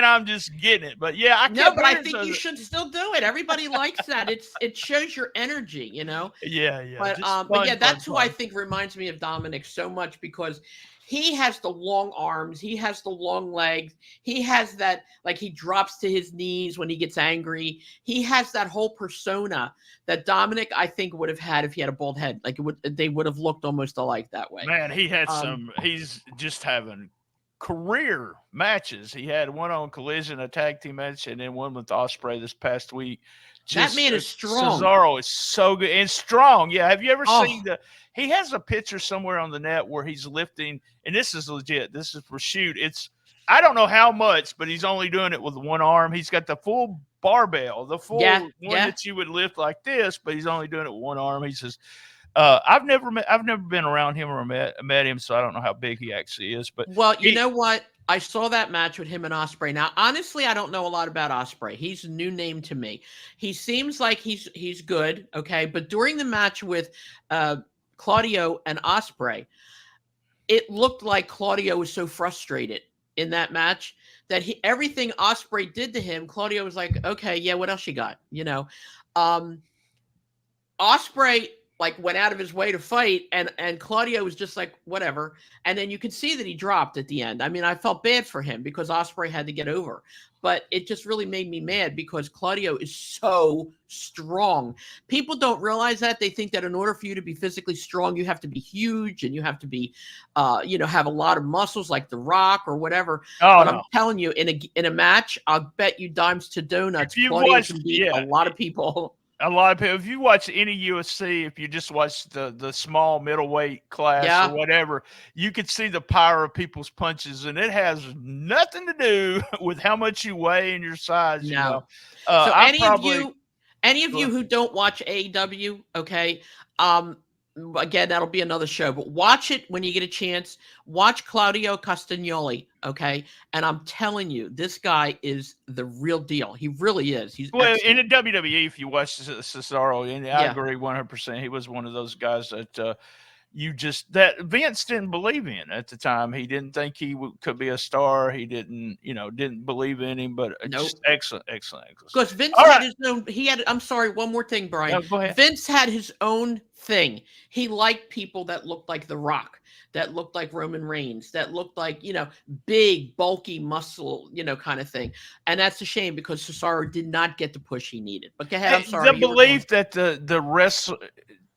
I'm just getting it. But yeah, I No, kept but I hearing think you should still do it. Everybody likes that. It shows your energy, you know. Yeah, just But yeah, fun, that's who I fun. think reminds me of Dominic so much because he has the long arms, he has the long legs, he has that like he drops to his knees when he gets angry. He has that whole persona that Dominic I think would have had if he had a bald head. Like they would have looked almost alike that way. Man, he had Um, he's just having career matches. He had one on Collision, a tag team match, and then one with Ospreay this past week. that Just man is strong. Cesaro is so good and strong. Yeah, have you ever Oh. seen he has a picture somewhere on the net where he's lifting, and this is legit. This is for shoot. I don't know how much, but he's only doing it with one arm. He's got the full barbell, the full one that you would lift like this, but he's only doing it with one arm. He says, I've never been around him or met him, so I don't know how big he actually is. But well, you know what? I saw that match with him and Ospreay. Now, honestly, I don't know a lot about Ospreay. He's a new name to me. He seems like he's good, okay. But during the match with Claudio and Ospreay, it looked like Claudio was so frustrated in that match that everything Ospreay did to him, Claudio was like, okay, yeah, what else you got? You know, Ospreay like went out of his way to fight, and Claudio was just like whatever. And then you could see that he dropped at the end. I mean, I felt bad for him because Ospreay had to get over, but it just really made me mad because Claudio is so strong. People don't realize that. They think that in order for you to be physically strong, you have to be huge and you have to be, have a lot of muscles like The Rock or whatever. Oh, but no. I'm telling you, in a match, I'll bet you dimes to donuts, If you Claudio watched- can beat a lot of people. A lot of people, if you watch any UFC, if you just watch the small middleweight class or whatever, you could see the power of people's punches, and it has nothing to do with how much you weigh and your size. You know, so any of you who don't watch AEW, okay, again, that'll be another show, but watch it when you get a chance. Watch Claudio Castagnoli, okay? And I'm telling you, this guy is the real deal. He really is. He's in the WWE, if you watch Cesaro, and I agree 100%. He was one of those guys that that Vince didn't believe in at the time. He didn't think he could be a star. He didn't believe in him, but just excellent. Because Vince had his own, I'm sorry, one more thing, Brian. No, go ahead. Vince had his own thing. He liked people that looked like The Rock, that looked like Roman Reigns, that looked like, big, bulky muscle, kind of thing. And that's a shame because Cesaro did not get the push he needed. But go ahead, I'm sorry. The belief that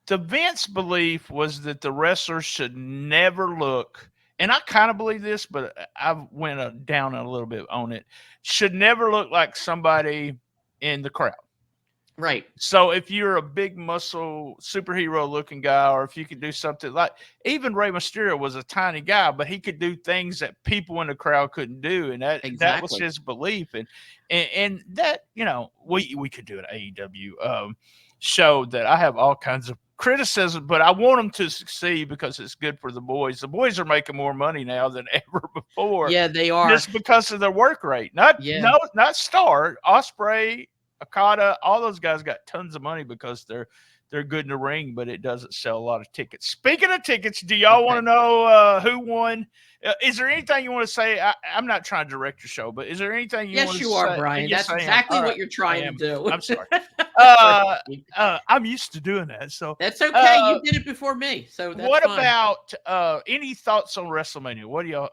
the Vince belief was that the wrestlers should never look, and I kind of believe this, but I went down a little bit on it, should never look like somebody in the crowd. Right. So if you're a big muscle superhero looking guy, or if you could do something like, even Rey Mysterio was a tiny guy, but he could do things that people in the crowd couldn't do. And that was his belief. And that, we could do an AEW show that I have all kinds of criticism, but I want them to succeed because it's good for the boys. The boys are making more money now than ever before. Yeah, they are. Just because of their work rate. Not Star, Ospreay, Okada, all those guys got tons of money because they're good in the ring, but it doesn't sell a lot of tickets. Speaking of tickets, do y'all want to know who won? Is there anything you want to say? I'm not trying to direct your show, but is there anything you want to say? Yes, you are, Brian. That's exactly what you're trying to do. I'm sorry. I'm used to doing that. So that's okay. You did it before me. So that's what fine. About any thoughts on WrestleMania? What do y'all?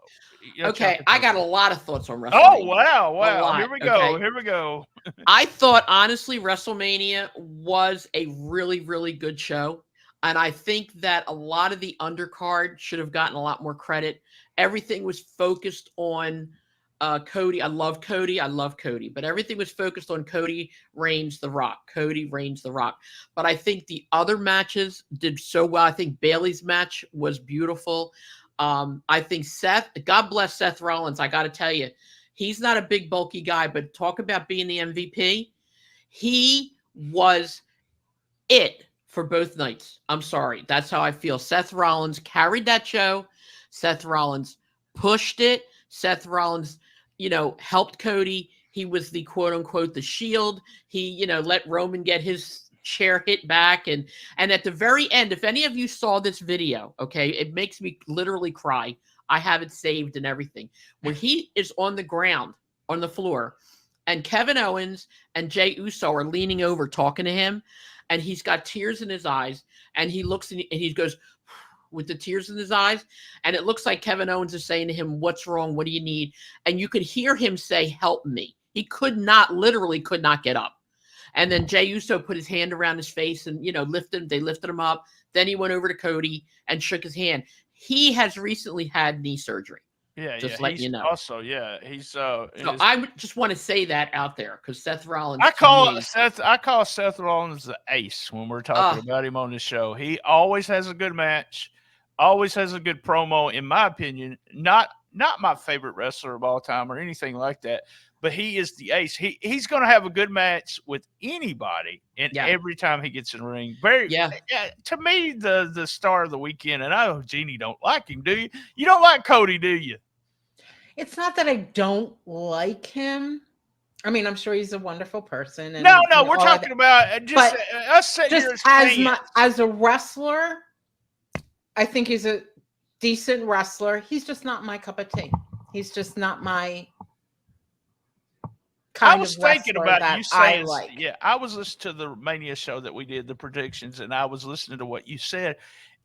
Okay, I got a lot of thoughts on WrestleMania. Oh, wow. Here we go. I thought, honestly, WrestleMania was a really, really good show. And I think that a lot of the undercard should have gotten a lot more credit. Everything was focused on Cody. I love Cody. But everything was focused on Cody Reigns, The Rock. But I think the other matches did so well. I think Bayley's match was beautiful. I think God bless Seth Rollins. I got to tell you, he's not a big, bulky guy, but talk about being the MVP. He was it for both nights. I'm sorry. That's how I feel. Seth Rollins carried that show. Seth Rollins pushed it. Seth Rollins, helped Cody. He was the quote unquote, the shield. He, let Roman get his chair hit back. And at the very end, if any of you saw this video, okay, it makes me literally cry. I have it saved and everything, where he is on the ground, on the floor, and Kevin Owens and Jey Uso are leaning over talking to him, and he's got tears in his eyes, and he looks and he goes with the tears in his eyes, and it looks like Kevin Owens is saying to him, "What's wrong? What do you need?" And you could hear him say, "Help me." He literally could not get up. And then Jey Uso put his hand around his face and, they lifted him up. Then he went over to Cody and shook his hand. He has recently had knee surgery. Yeah, just yeah. letting you know. Also, yeah, he's So I just want to say that out there because Seth Rollins. I call Seth Rollins the ace when we're talking about him on the show. He always has a good match, always has a good promo. In my opinion, not my favorite wrestler of all time or anything like that, but he is the ace. He's going to have a good match with anybody, and every time he gets in the ring, to me, the star of the weekend. And I know Jeannie don't like him. Do you? You don't like Cody, do you? It's not that I don't like him. I mean, I'm sure he's a wonderful person. And, no, we're talking about just us sitting here as a wrestler. I think he's a decent wrestler. He's just not my cup of tea. He's just not my kind of wrestler that you saying, I like. Yeah, I was listening to the Mania show that we did, the predictions, and I was listening to what you said,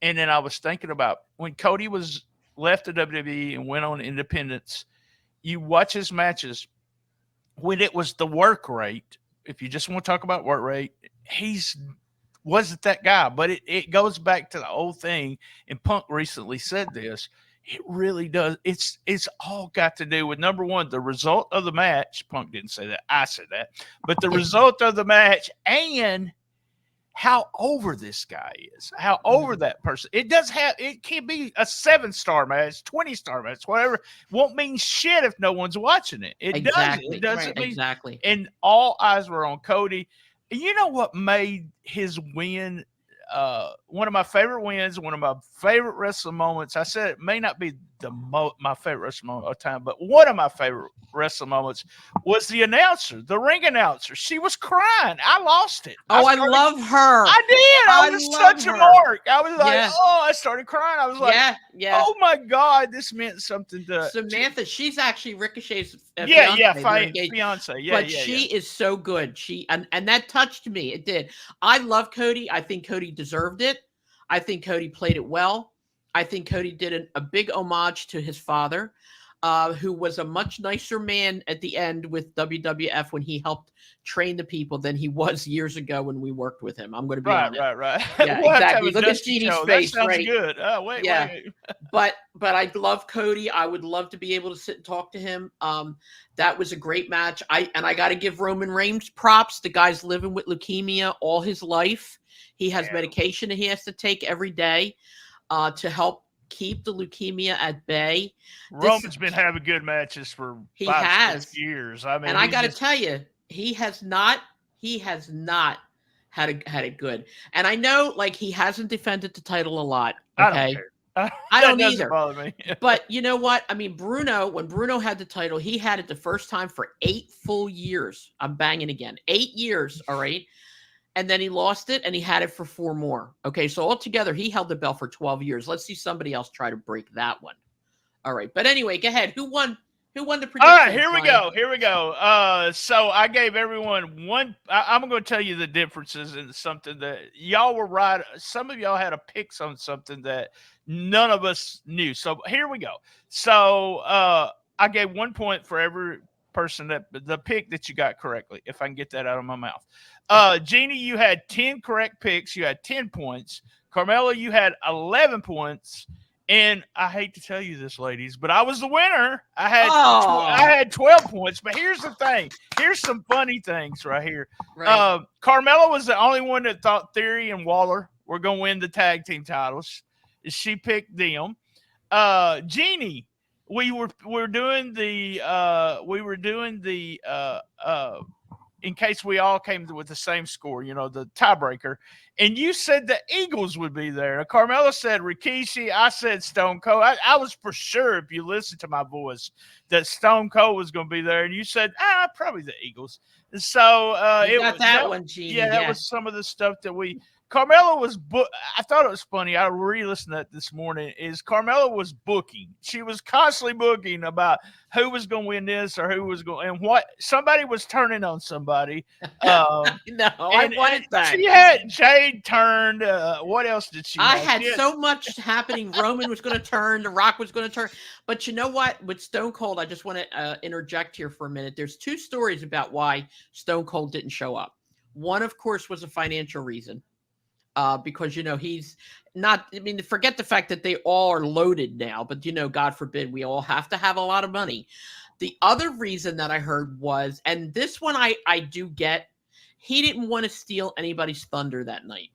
and then I was thinking about when Cody was left the WWE and went on independence. You watch his matches when it was the work rate. If you just want to talk about work rate, wasn't that guy. But it goes back to the old thing, and Punk recently said this. It really does. It's all got to do with, number one, the result of the match. Punk didn't say that. I said that. But the result of the match and how over this guy is, how over that person. It can be a 7-star match, 20-star match, whatever. Won't mean shit if no one's watching it. It doesn't mean. Exactly. And all eyes were on Cody. And you know what made his win one of my favorite wins, one of my favorite wrestling moments? I said it may not be my favorite wrestling moment of time, but one of my favorite wrestling moments was the ring announcer. She was crying. I lost it. I love her. I did. I was such a mark. I was like, I started crying. I was like, oh my God, this meant something to Samantha. She's actually Ricochet's fiance. But she is so good. And that touched me. It did. I love Cody. I think Cody deserved it. I think Cody played it well. I think Cody did a big homage to his father, who was a much nicer man at the end with WWF when he helped train the people than he was years ago when we worked with him. I'm going to be honest. Right. Yeah, exactly. Look at Jeannie's face. That sounds good. Oh, wait. But I love Cody. I would love to be able to sit and talk to him. That was a great match. I got to give Roman Reigns props. The guy's living with leukemia all his life. He has medication that he has to take every day to help keep the leukemia at bay. Roman's been having good matches for 5-6 years. I mean, and I got to tell you, he has not had it good. And I know, like, he hasn't defended the title a lot. Okay, I don't either. Bother me. But you know what? I mean, when Bruno had the title, he had it the first time for 8 full years. I'm banging again. 8 years. All right. And then he lost it, and he had it for 4 more. Okay, so altogether, he held the belt for 12 years. Let's see somebody else try to break that one. All right, but anyway, go ahead. Who won the prediction? All right, here we go. So I gave everyone one. I'm going to tell you the differences in something that y'all were right. Some of y'all had a picks on something that none of us knew. So here we go. So I gave 1 point for every person the pick that you got correctly, if I can get that out of my mouth. Jeannie, you had 10 correct picks. You had 10 points. Carmela, you had 11 points. And I hate to tell you this, ladies, but I was the winner. I had 12 points. But here's the thing. Here's some funny things right here. Right. Carmela was the only one that thought Theory and Waller were going to win the tag team titles. She picked them. Jeannie, we were doing the in case we all came with the same score, the tiebreaker. And you said the Eagles would be there. Carmela said Rikishi. I said Stone Cold. I was for sure, if you listen to my voice, that Stone Cold was going to be there. And you said, probably the Eagles. And so you got that one, Gene. Yeah, that was some of the stuff that Carmela was I thought it was funny. I re-listened to that this morning. Is Carmela was booking. She was constantly booking about who was going to win this or who was going and what somebody was turning on somebody. No, I wanted that. She had Jade turned. What else did she I have? had so much happening. Roman was going to turn. The Rock was going to turn. But you know what? With Stone Cold, I just want to interject here for a minute. There's two stories about why Stone Cold didn't show up. One, of course, was a financial reason. Because, you know, he's not, I mean, forget the fact that they all are loaded now, but, you know, God forbid, we all have to have a lot of money. The other reason that I heard was, and this one I do get, he didn't want to steal anybody's thunder that night.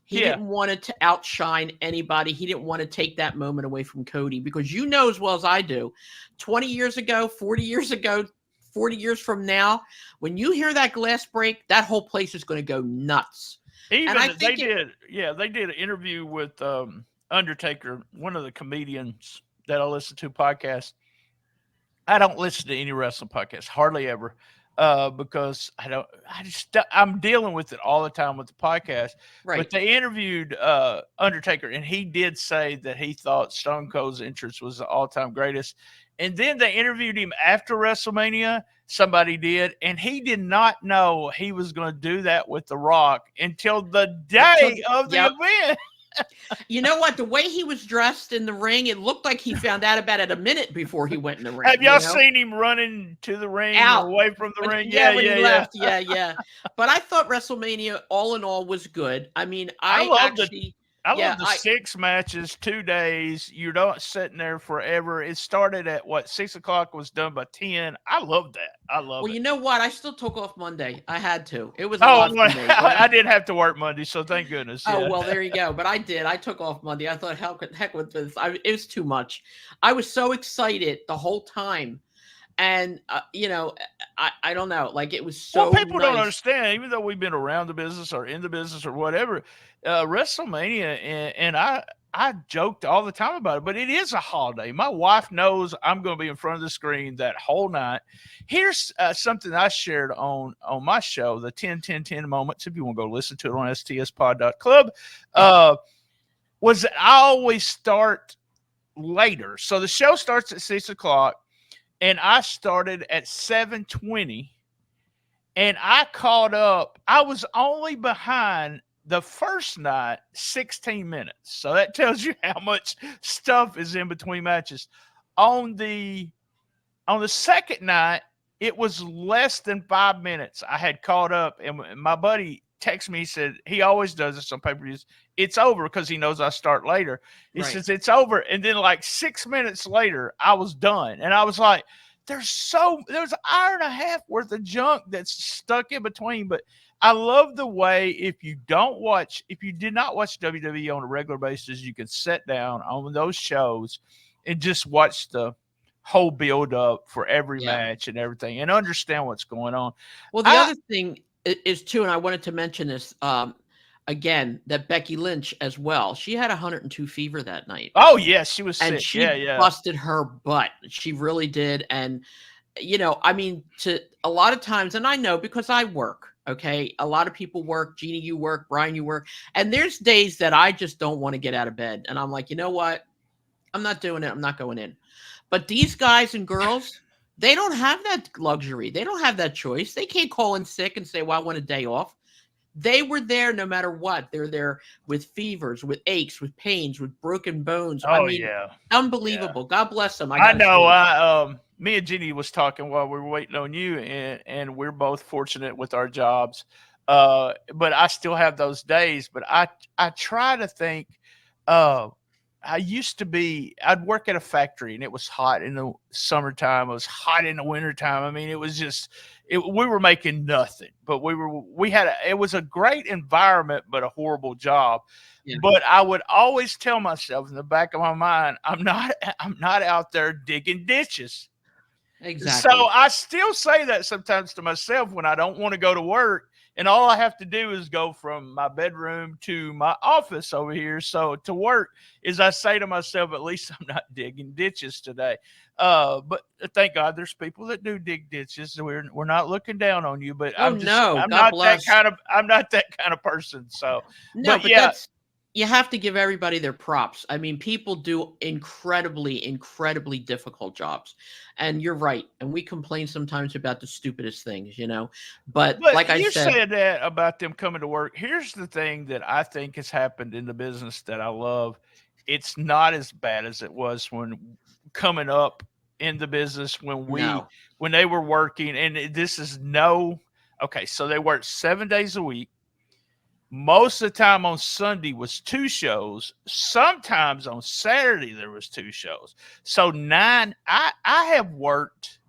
He didn't want it to outshine anybody. He didn't want to take that moment away from Cody because you know as well as I do, 20 years ago, 40 years ago, 40 years from now, when you hear that glass break, that whole place is going to go nuts. Even they did an interview with Undertaker, one of the comedians that I listen to podcasts. I don't listen to any wrestling podcasts, hardly ever, because I'm dealing with it all the time with the podcast. Right. But they interviewed Undertaker, and he did say that he thought Stone Cold's entrance was the all-time greatest. And then they interviewed him after WrestleMania. Somebody did, and he did not know he was going to do that with The Rock until the day of the event. You know what? The way he was dressed in the ring, it looked like he found out about it a minute before he went in the ring. Have y'all seen him running to the ring, away from the ring? When he left. Yeah. But I thought WrestleMania, all in all, was good. I mean, I love the 6 matches, 2 days. You're not sitting there forever. It started at 6 o'clock, was done by 10. I love that. Well, you know what? I still took off Monday. I had to. It was a lot for me. I didn't have to work Monday, so thank goodness. Oh, well, there you go. But I did. I took off Monday. I thought, heck with this. It was too much. I was so excited the whole time. And, you know, I don't know. Like, it was so people nice. don't understand, even though we've been around the business or in the business or whatever, WrestleMania, and I joked all the time about it, but it is a holiday. My wife knows I'm going to be in front of the screen that whole night. Here's something I shared on my show, the 10-10-10 moments, if you want to go listen to it on stspod.club, was that I always start later. So the show starts at 6 o'clock. And I started at 7:20, and I caught up. I was only behind the first night 16 minutes. So that tells you how much stuff is in between matches. On the second night, it was less than 5 minutes. I had caught up, and my buddy texted me. He said he always does this on pay-per-views. It's over because he knows I start later. He says it's over, and then like 6 minutes later, I was done, and I was like, "There's an hour and a half worth of junk that's stuck in between." But I love the way if you did not watch WWE on a regular basis, you can sit down on those shows and just watch the whole build up for every match and everything, and understand what's going on. Well, the other thing is too, and I wanted to mention this again, that Becky Lynch as well. She had 102 fever that night. Oh yes, she was sick. And she busted her butt. She really did. And you know, I mean, to a lot of times, and I know because I work. Okay, a lot of people work. Jeannie, you work. Brian, you work. And there's days that I just don't want to get out of bed, and I'm like, you know what? I'm not doing it. I'm not going in. But these guys and girls, they don't have that luxury. They don't have that choice. They can't call in sick and say, well, I want a day off. They were there no matter what. They're there with fevers, with aches, with pains, with broken bones. Unbelievable. Yeah. God bless them. I know. Me and Jeannie was talking while we were waiting on you, and we're both fortunate with our jobs. But I still have those days. But I try to think, I'd work at a factory, and it was hot in the summertime. It was hot in the wintertime. I mean, it was just, we were making nothing, but it was a great environment, but a horrible job. Yeah. But I would always tell myself in the back of my mind, I'm not out there digging ditches. Exactly. So I still say that sometimes to myself when I don't want to go to work. and all I have to do is go from my bedroom to my office over here. So to work, is I say to myself, at least I'm not digging ditches today. But thank God there's people that do dig ditches. We're not looking down on you, but Oh no, I'm God not that bless. I'm not that kind of person. So, No, but yeah, you have to give everybody their props. I mean, people do incredibly difficult jobs. And you're right. And we complain sometimes about the stupidest things, But but like I you said, said that about them coming to work. Here's the thing that I think has happened in the business that I love. It's not as bad as it was when coming up in the business no. when they were working. And this is no okay. So they worked 7 days a week. Most of the time on Sunday was 2 shows. Sometimes on Saturday there was 2 shows. So I have worked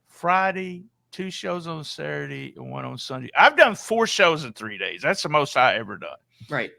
Friday, 2 shows on Saturday, and one on Sunday. I've done 4 shows in 3 days. That's the most I ever done. Right.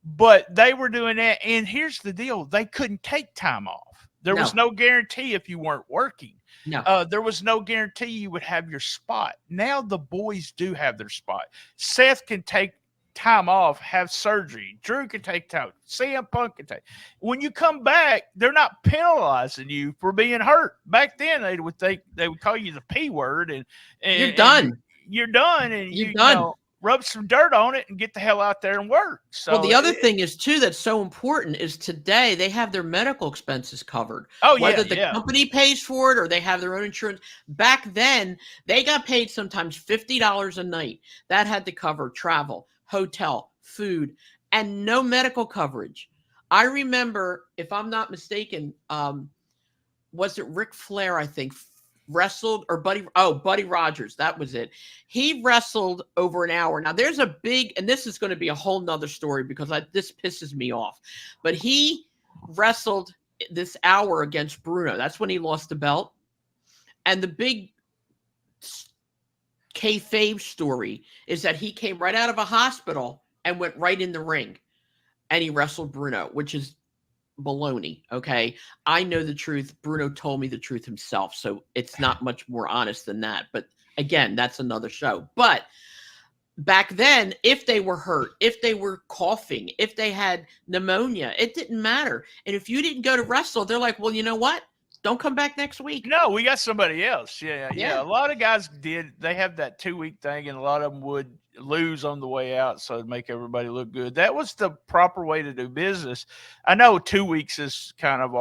But they were doing that, and here's the deal: they couldn't take time off. There was no guarantee if you weren't working. No. There was no guarantee you would have your spot. Now the boys do have their spot. Seth can take time off, have surgery. Drew can take time. CM Punk can take. When you come back, they're not penalizing you for being hurt. Back then, they would call you the P word, and You're done. You're done, and You're you done. know, rub some dirt on it and get the hell out there and work. So Well, the other thing is too that's so important is today they have their medical expenses covered. Oh, whether yeah, the company pays for it or they have their own insurance. Back then, they got paid sometimes $50 a night. That had to cover travel, hotel, food, and no medical coverage. I remember, if I'm not mistaken, was it Ric Flair, I think, wrestled, or Buddy Rogers, that was it. He wrestled over an hour. Now there's a big, and this is going to be a whole nother story because this pisses me off, but he wrestled this hour against Bruno. That's when he lost the belt. And the big kayfabe story is that he came right out of a hospital and went right in the ring and he wrestled Bruno, which is baloney. Okay, I know the truth. Bruno told me the truth himself, so it's not much more honest than that. But again, that's another show. But back then, if they were hurt, if they were coughing, if they had pneumonia, it didn't matter. And if you didn't go to wrestle, they're like, well, you know what? Don't come back next week. No, we got somebody else. Yeah. A lot of guys did. They have that 2-week thing, and a lot of them would lose on the way out, so it'd make everybody look good. That was the proper way to do business. I know 2 weeks is kind of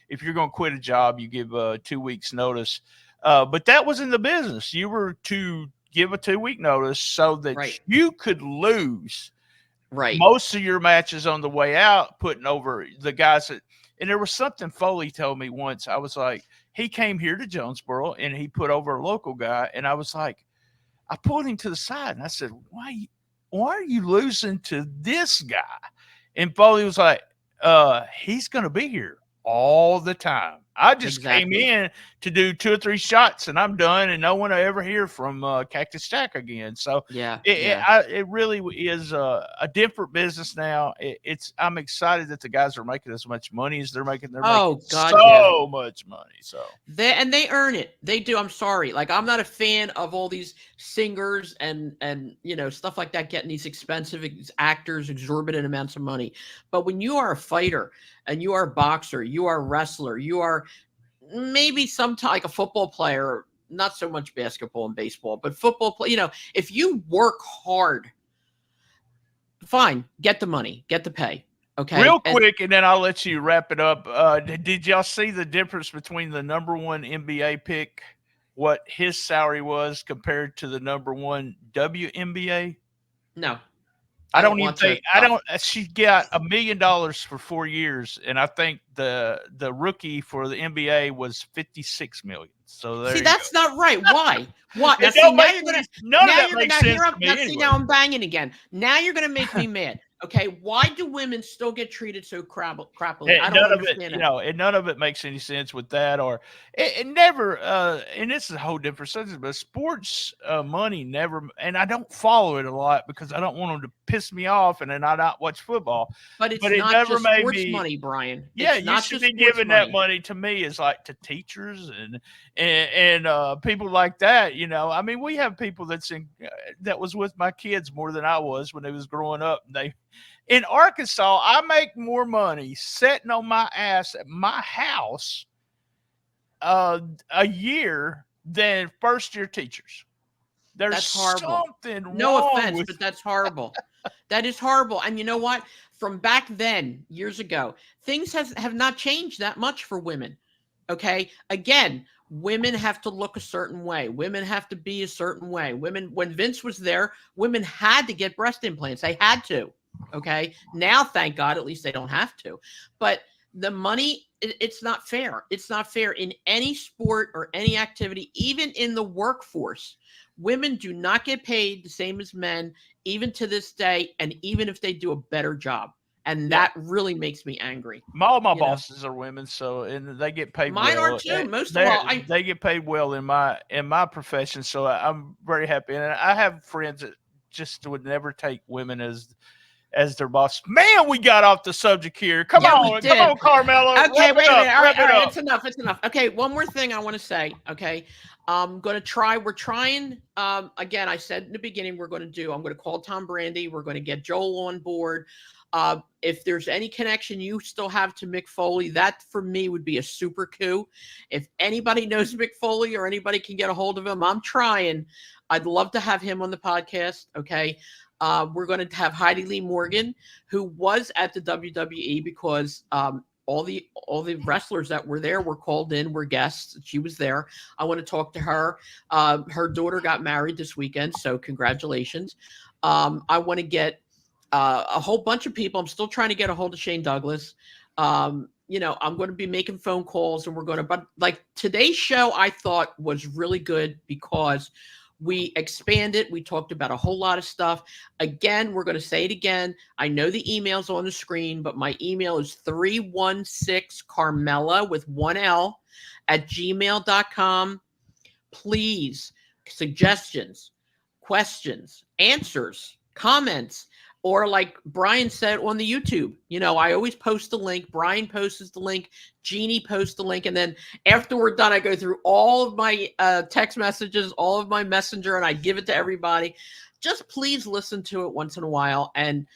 if you're going to quit a job, you give 2 weeks notice. But that was in the business. You were to give a 2-week notice so that you could lose most of your matches on the way out, putting over the guys that. And there was something Foley told me once. I was like, he came here to Jonesboro and he put over a local guy. And I was like, I pulled him to the side and I said, why are you losing to this guy? And Foley was like, he's going to be here all the time. I just came in to do 2 or 3 shots and I'm done, and no one will ever hear from Cactus Jack again. So it really is a different business now. I'm excited that the guys are making as much money as they're making. They're making so much money. So they earn it. They do. I'm sorry. Like, I'm not a fan of all these singers and stuff like that getting these expensive actors exorbitant amounts of money. But when you are a fighter and you are a boxer, you are a wrestler, you are maybe sometimes like a football player, not so much basketball and baseball, but football play, if you work hard, fine, get the money, get the pay. Okay. Real quick, and then I'll let you wrap it up. Did y'all see the difference between the number 1 NBA pick, what his salary was compared to the number 1 WNBA? No. I don't even think she got $1 million for 4 years, and I think the rookie for the NBA was $56 million. So there that's not right. Why? Why? None of that makes sense to me anyway. Now I'm banging again. Now you're gonna make me mad. Okay, why do women still get treated so crappily? I don't understand it. And none of it makes any sense with that, or it never. And this is a whole different subject, but sports money never. And I don't follow it a lot because I don't want them to pissed me off, and then I not watch football. But it's But it not never just made sports me. money, Brian. Yeah, It's you not should just be sports giving that money to me as like to teachers and people like that. You know, I mean, we have people that was with my kids more than I was when they was growing up. They in Arkansas, I make more money sitting on my ass at my house a year than first year teachers. There's That's horrible. something No wrong offense, with but that's horrible. That is horrible. And you know what? From back then, years ago, things have not changed that much for women. Okay. Again, women have to look a certain way. Women have to be a certain way. Women, when Vince was there, women had to get breast implants. They had to. Okay. Now, thank God, at least they don't have to. But the money, it's not fair. It's not fair in any sport or any activity, even in the workforce. Women do not get paid the same as men, even to this day, and even if they do a better job. And that really makes me angry. all my you know. bosses are women, so and they get paid Mine well. are too. Most of all, They get paid well in my profession, so I'm very happy. And I have friends that just would never take women as their boss. Man, we got off the subject here. Come on, Carmela. Okay, wait a minute. All right, Up. it's enough. Okay, one more thing I want to say. Okay, we're trying. Again, I said in the beginning, I'm going to call Tom Brandy. We're going to get Joel on board. If there's any connection you still have to Mick Foley, that for me would be a super coup. If anybody knows Mick Foley or anybody can get a hold of him, I'm trying. I'd love to have him on the podcast. Okay. We're going to have Heidi Lee Morgan, who was at the WWE because all the wrestlers that were there were called in, were guests. She was there. I want to talk to her. Her daughter got married this weekend, so congratulations. I want to get a whole bunch of people. I'm still trying to get a hold of Shane Douglas. I'm going to be making phone calls, and but like today's show, I thought was really good because we expanded. We talked about a whole lot of stuff. Again, we're going to say it again. I know the email's on the screen, but my email is 316Carmela with 1L @gmail.com. Please, suggestions, questions, answers, comments, or like Brian said on the YouTube, I always post the link. Brian posts the link. Jeannie posts the link. And then after we're done, I go through all of my text messages, all of my messenger, and I give it to everybody. Just please listen to it once in a while and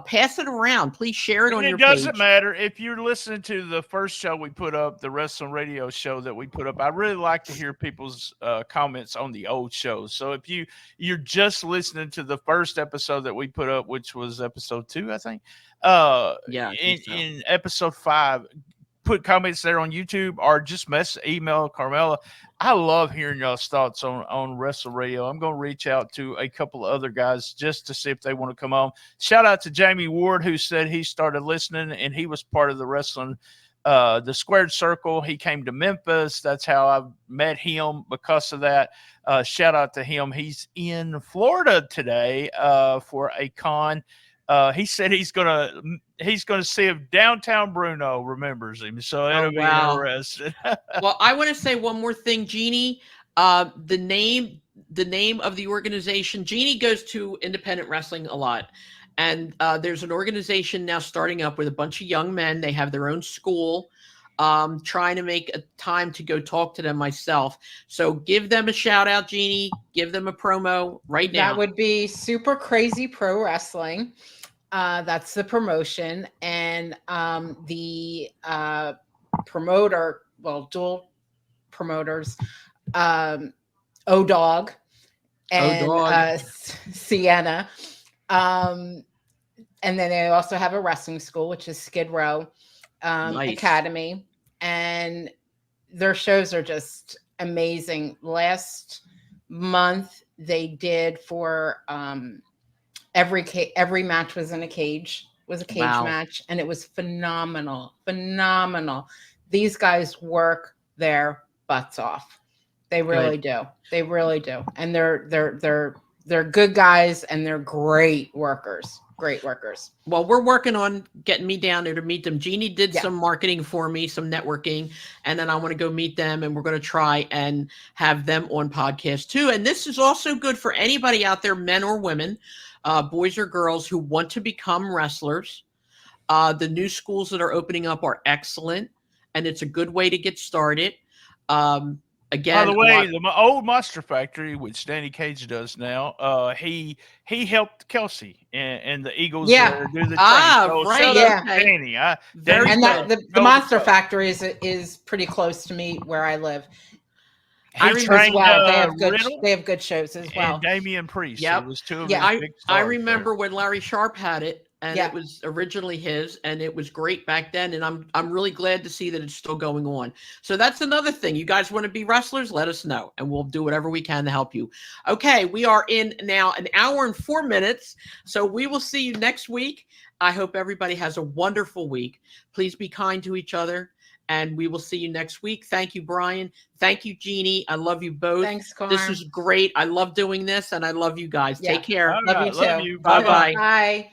pass it around. Please share it on your page. It doesn't matter if you're listening to the first show we put up, the Wrestling Radio show that we put up. I really like to hear people's comments on the old shows. So if you're just listening to the first episode that we put up, which was episode 2, I think. In episode 5, put comments there on YouTube or just email Carmela. I love hearing y'all's thoughts on Wrestle Radio. I'm going to reach out to a couple of other guys just to see if they want to come on. Shout out to Jamie Ward, who said he started listening and he was part of the wrestling, the Squared Circle. He came to Memphis. That's how I met him because of that. Shout out to him. He's in Florida today for a con. He said he's gonna see if Downtown Bruno remembers him, so it'll be interesting. Well, I want to say one more thing, Jeannie. The name of the organization. Jeannie goes to independent wrestling a lot, and there's an organization now starting up with a bunch of young men. They have their own school. Trying to make a time to go talk to them myself. So give them a shout out, Jeannie. Give them a promo right now. That would be Super Crazy Pro Wrestling. That's the promotion, and the promoter, dual promoters, O-Dog and Sienna. And then they also have a wrestling school, which is Skid Row Academy, and their shows are just amazing. Last month they did for every match was in a cage, match, and it was phenomenal. These guys work their butts off. They really do. And they're good guys, and they're great workers. Well, we're working on getting me down there to meet them. Jeannie did some marketing for me, some networking, and then I want to go meet them, and we're going to try and have them on podcast too. And this is also good for anybody out there, men or women, boys or girls who want to become wrestlers. The new schools that are opening up are excellent, and it's a good way to get started. Again, by the way, the old Monster Factory, which Danny Cage does now, he helped Kelsey and the Eagles do the thing. So right, shout out to okay. Danny. Very And good. the Monster Factory is pretty close to me where I live. He trained, well. Riddle They have good shows as well. and Damian Priest. Yep. It was two of Yeah. his big stars I remember there. when Larry Sharp had it, and Yeah. it was originally his, and it was great back then. And I'm really glad to see that it's still going on. So that's another thing. You guys want to be wrestlers? Let us know, and we'll do whatever we can to help you. Okay, we are in now an hour and 4 minutes. So we will see you next week. I hope everybody has a wonderful week. Please be kind to each other. And we will see you next week. Thank you, Brian. Thank you, Jeannie. I love you both. Thanks, Carm. This is great. I love doing this, and I love you guys. Yeah. Take care. All Love right, you too. love you. Bye-bye. Bye.